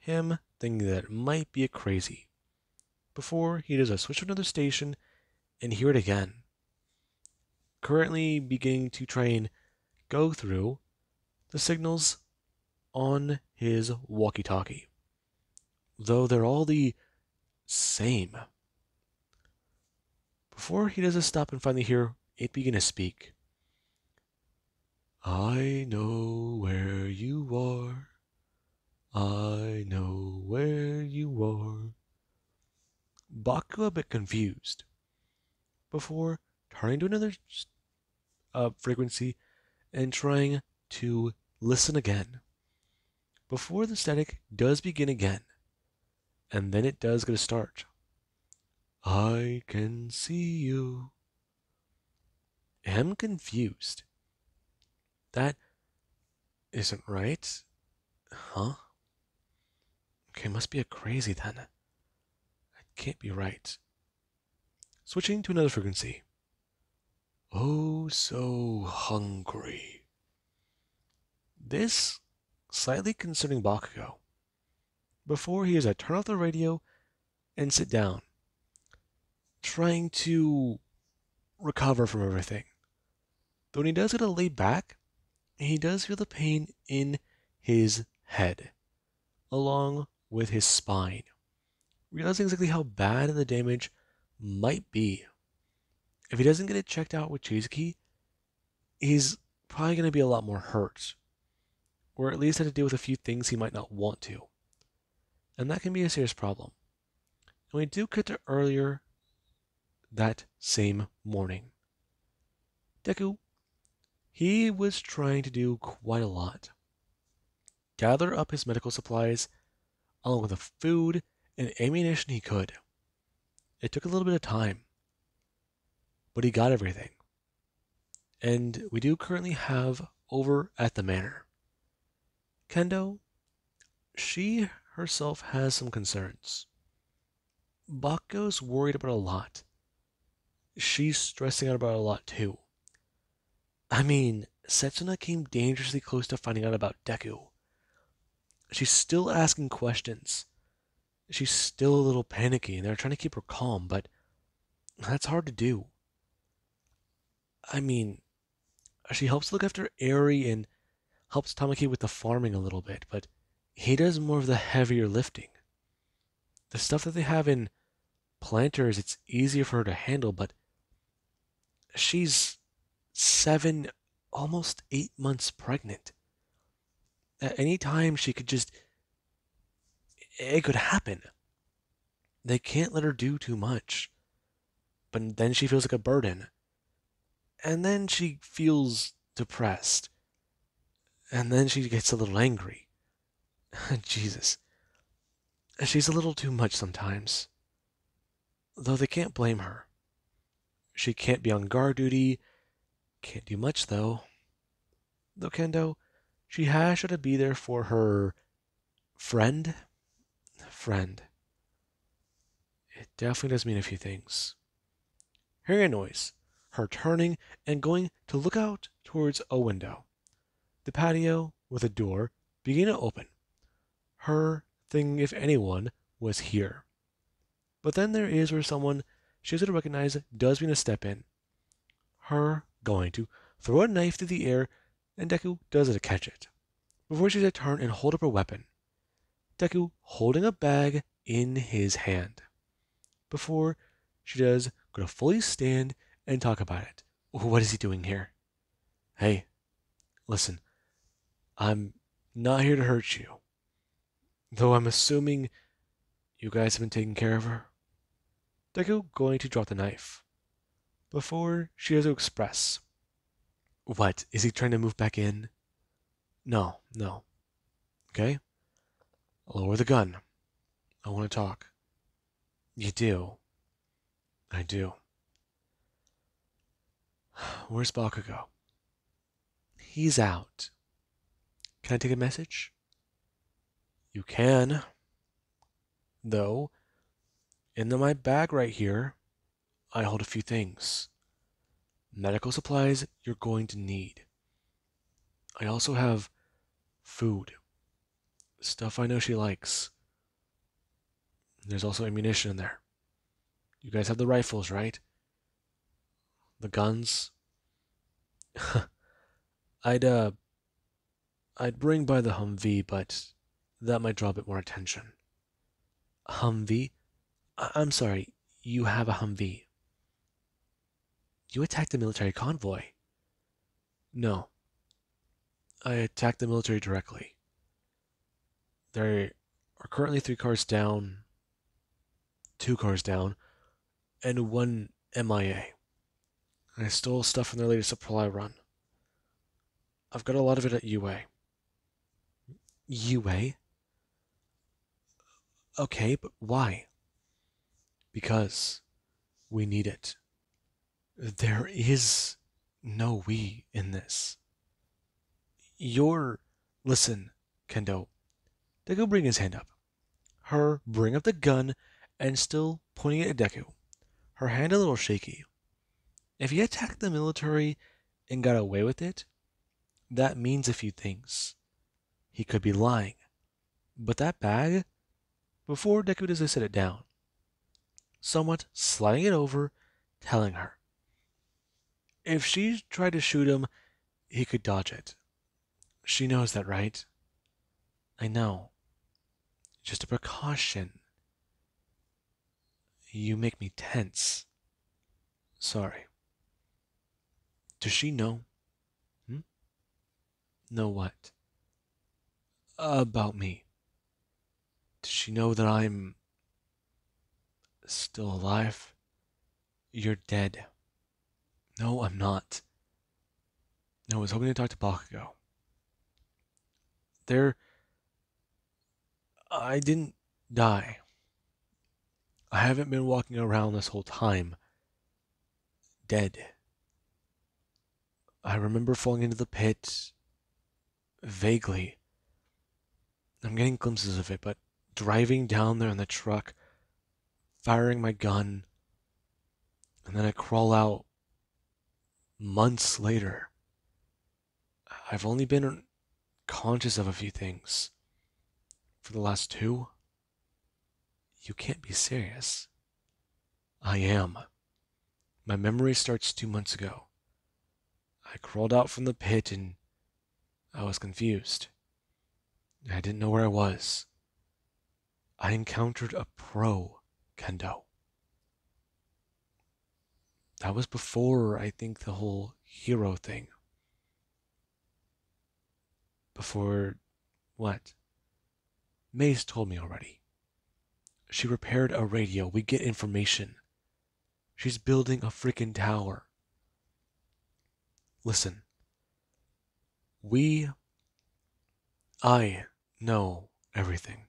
him thinking that it might be a crazy, before he does a switch to another station and hear it again. Currently beginning to try and go through the signals on his walkie-talkie, though they're all the same. Before he does a stop and finally hear it begin to speak. I know where you are. I know where you are. Baku a bit confused, before turning to another frequency and trying to listen again. Before the static does begin again, and then it does get a start. I can see you. I'm confused. That isn't right. Huh? Okay, must be a crazy then. It can't be right. Switching to another frequency. Oh, so hungry. This slightly concerning Bakugo. Before he is to turn off the radio and sit down, trying to recover from everything. Though when he does get to lay back, he does feel the pain in his head, along with his spine, realizing exactly how bad the damage might be. If he doesn't get it checked out with Chizuki, he's probably going to be a lot more hurt, or at least have to deal with a few things he might not want to. And that can be a serious problem. And we do cut to earlier that same morning. Deku, he was trying to do quite a lot. Gather up his medical supplies, along with the food and ammunition he could. It took a little bit of time, but he got everything. And we do currently have over at the manor. Kendo, she herself has some concerns. Bakugo's worried about a lot. She's stressing out about a lot too. I mean, Setsuna came dangerously close to finding out about Deku. She's still asking questions. She's still a little panicky, and they're trying to keep her calm, but that's hard to do. I mean, she helps look after Eri and helps Tamaki with the farming a little bit, but he does more of the heavier lifting. The stuff that they have in planters, it's easier for her to handle, but she's 7, almost 8 months pregnant. At any time, she could just, it could happen. They can't let her do too much. But then she feels like a burden. And then she feels depressed. And then she gets a little angry. Jesus. She's a little too much sometimes. Though they can't blame her. She can't be on guard duty. Can't do much, though. Though Kendo, she has to be there for her friend. Friend. It definitely does mean a few things. Hearing a noise, her turning and going to look out towards a window. The patio with a door beginning to open. Her thinking if anyone was here. But then there is where someone she has to recognize does mean to step in. Her going to throw a knife through the air, and Deku does it to catch it. Before she does turn and hold up her weapon. Deku holding a bag in his hand. Before she does go to fully stand and talk about it. What is he doing here? Hey, listen, I'm not here to hurt you. Though I'm assuming you guys have been taking care of her. Deku going to drop the knife. Before she has to express. What, is he trying to move back in? No. Okay? Lower the gun. I want to talk. You do? I do. Where's Bakugo? He's out. Can I take a message? You can. Though, in my bag right here, I hold a few things. Medical supplies you're going to need. I also have food. Stuff I know she likes. There's also ammunition in there. You guys have the rifles, right? The guns. I'd uh I'd bring by the Humvee, but that might draw a bit more attention. Humvee? I'm sorry, you have a Humvee. You attacked a military convoy. No, I attacked the military directly. There are currently 3 cars down, 2 cars down, and one MIA. I stole stuff from their latest supply run. I've got a lot of it at UA. UA? Okay, but why? Because we need it. There is no we in this. You're. Listen, Kendo. Deku bring his hand up. Her bring up the gun and still pointing it at Deku. Her hand a little shaky. If he attacked the military and got away with it, that means a few things. He could be lying. But that bag, before Deku does set it down, somewhat sliding it over, telling her. If she tried to shoot him, he could dodge it. She knows that, right? I know. Just a precaution. You make me tense. Sorry. Does she know? Hmm? Know what? About me. Does she know that I'm still alive? You're dead. No, I'm not. I was hoping to talk to Bakugo. I didn't die. I haven't been walking around this whole time dead. I remember falling into the pit vaguely. I'm getting glimpses of it, but driving down there in the truck, firing my gun, and then I crawl out months later. I've only been conscious of a few things. For the last 2? You can't be serious. I am. My memory starts 2 months ago. I crawled out from the pit and I was confused. I didn't know where I was. I encountered a pro, Kendo. That was before, I think, the whole hero thing. Before what? Maze told me already. She repaired a radio. We get information. She's building a freaking tower. Listen. I know everything.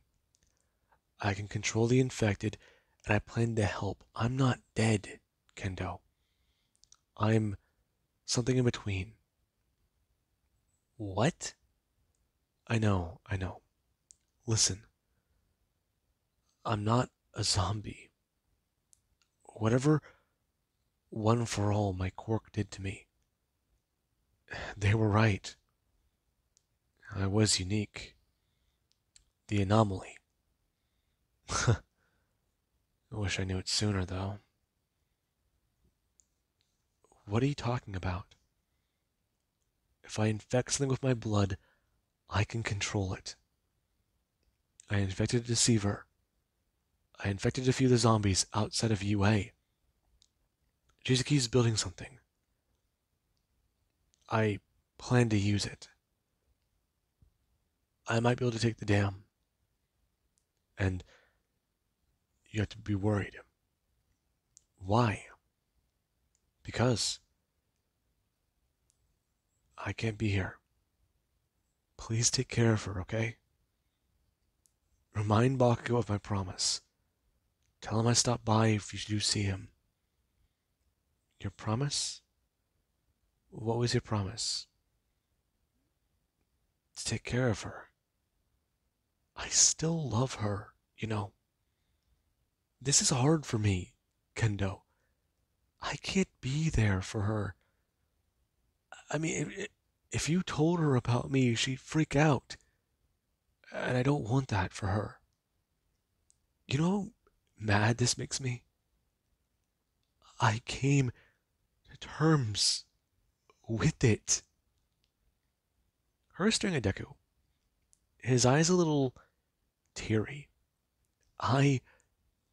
I can control the infected, and I plan to help. I'm not dead, Kendo. I'm something in between. What? I know. Listen. I'm not a zombie. Whatever One for All my quirk did to me, they were right. I was unique. The anomaly. I wish I knew it sooner, though. What are you talking about? If I infect something with my blood, I can control it. I infected a deceiver. I infected a few of the zombies outside of UA. Jizuki's building something. I plan to use it. I might be able to take the dam. And you have to be worried. Why? Because I can't be here. Please take care of her, okay? Remind Bakugo of my promise. Tell him I stopped by if you do see him. Your promise? What was your promise? To take care of her. I still love her, you know. This is hard for me, Kendo. I can't be there for her. I mean, if you told her about me, she'd freak out. And I don't want that for her. You know mad this makes me? I came to terms with it. Her staring at Deku, his eyes a little teary. I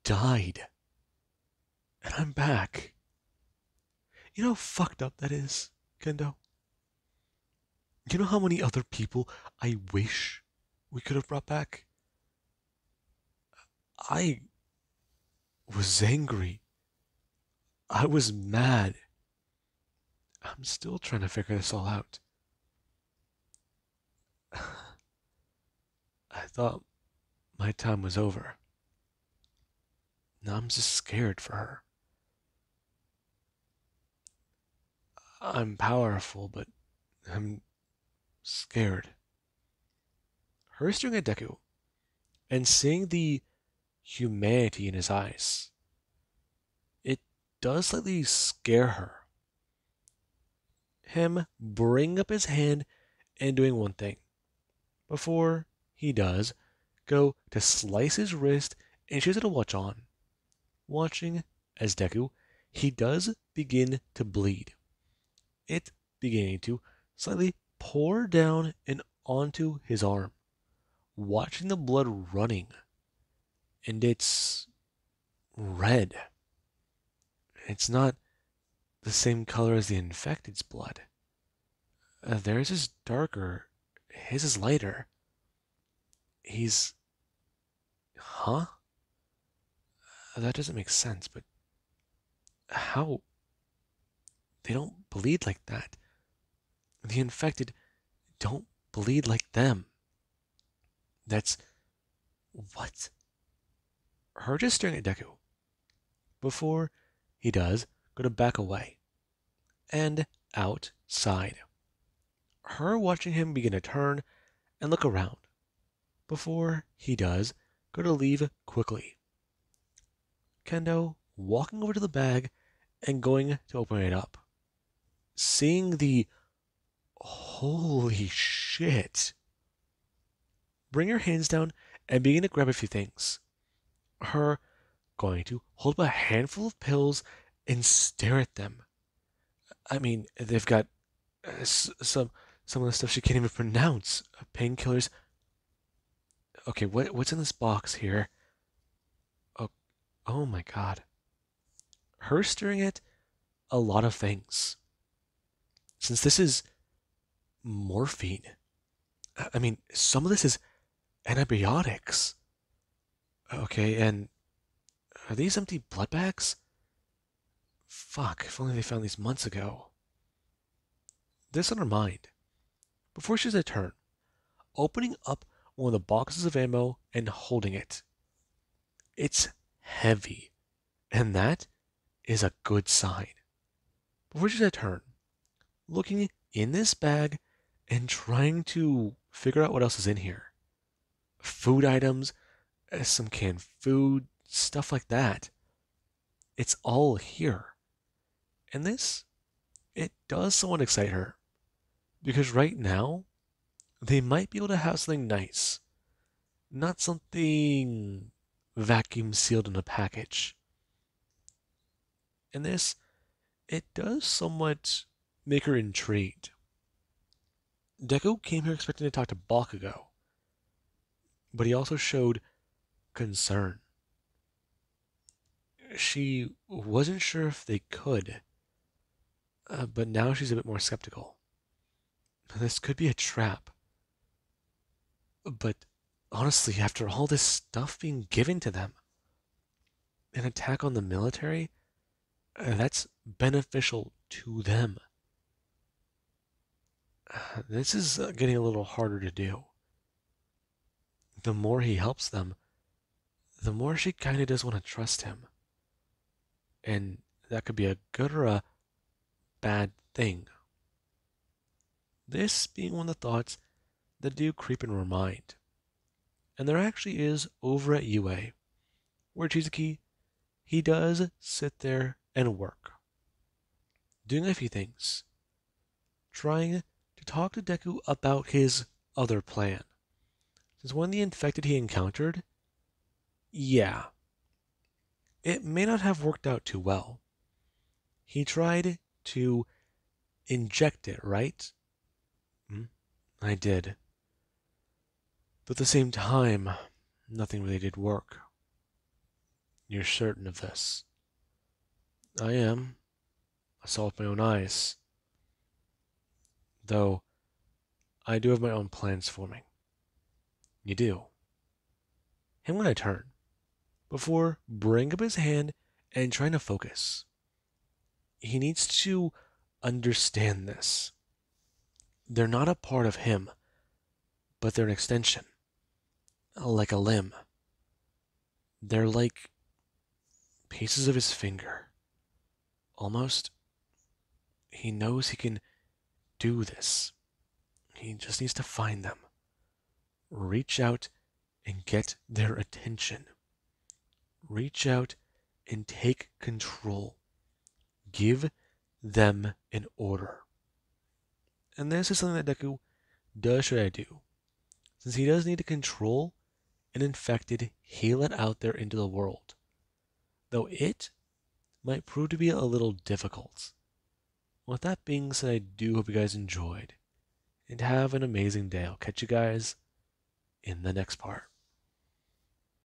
died. And I'm back. You know how fucked up that is, Kendo? You know how many other people I wish we could have brought back? I was angry. I was mad. I'm still trying to figure this all out. I thought my time was over. Now I'm just scared for her. I'm powerful, but I'm scared. Her staring at Deku and seeing the humanity in his eyes, it does slightly scare her. Him bringing up his hand and doing one thing. Before he does, go to slice his wrist, and she has a watch on. Watching as Deku, he does begin to bleed. It beginning to slightly pour down and onto his arm. Watching the blood running, and it's red. It's not the same color as the infected's blood. Theirs is darker, his is lighter. He's. Huh? That doesn't make sense, but how? They don't bleed like that. The infected don't bleed like them. That's. What? Her just staring at Deku. Before he does, go to back away. And outside. Her watching him begin to turn and look around. Before he does, go to leave quickly. Kendo walking over to the bag and going to open it up. Seeing the holy shit. Bring your hands down and begin to grab a few things. Her going to hold up a handful of pills and stare at them. I mean, they've got some of the stuff she can't even pronounce. Painkillers. Okay, what's in this box here? Oh my god. Her staring at a lot of things. Since this is morphine, I mean, some of this is antibiotics. Okay, and are these empty blood bags? Fuck, if only they found these months ago. This on her mind. Before she's a turn, opening up one of the boxes of ammo and holding it. It's heavy, and that is a good sign. Before she's a turn, looking in this bag and trying to figure out what else is in here. Food items, some canned food, stuff like that. It's all here. And this, it does somewhat excite her. Because right now, they might be able to have something nice. Not something vacuum sealed in a package. And this, it does somewhat make her intrigued. Deku came here expecting to talk to Bakugo, but he also showed concern. She wasn't sure if they could, but now she's a bit more skeptical. This could be a trap. But honestly, after all this stuff being given to them, an attack on the military, that's beneficial to them. This is getting a little harder to do. The more he helps them, the more she kind of does want to trust him. And that could be a good or a bad thing. This being one of the thoughts that do creep in her mind. And there actually is over at UA, where Chizuki, he does sit there and work. Doing a few things. Trying to talk to Deku about his other plan. Since one of the infected he encountered, yeah, it may not have worked out too well. He tried to inject it, right? I did. But at the same time, nothing really did work. You're certain of this? I am. I saw it with my own eyes. Though, I do have my own plans forming. You do. Him when I turn, before bringing up his hand and trying to focus. He needs to understand this. They're not a part of him, but they're an extension. Like a limb. They're like pieces of his finger. Almost. He knows he can do this. He just needs to find them. Reach out and get their attention. Reach out and take control. Give them an order. And this is something that Deku does try to do. Since he does need to control an infected Heelot out there into the world. Though it might prove to be a little difficult. With that being said, I do hope you guys enjoyed. And have an amazing day. I'll catch you guys in the next part.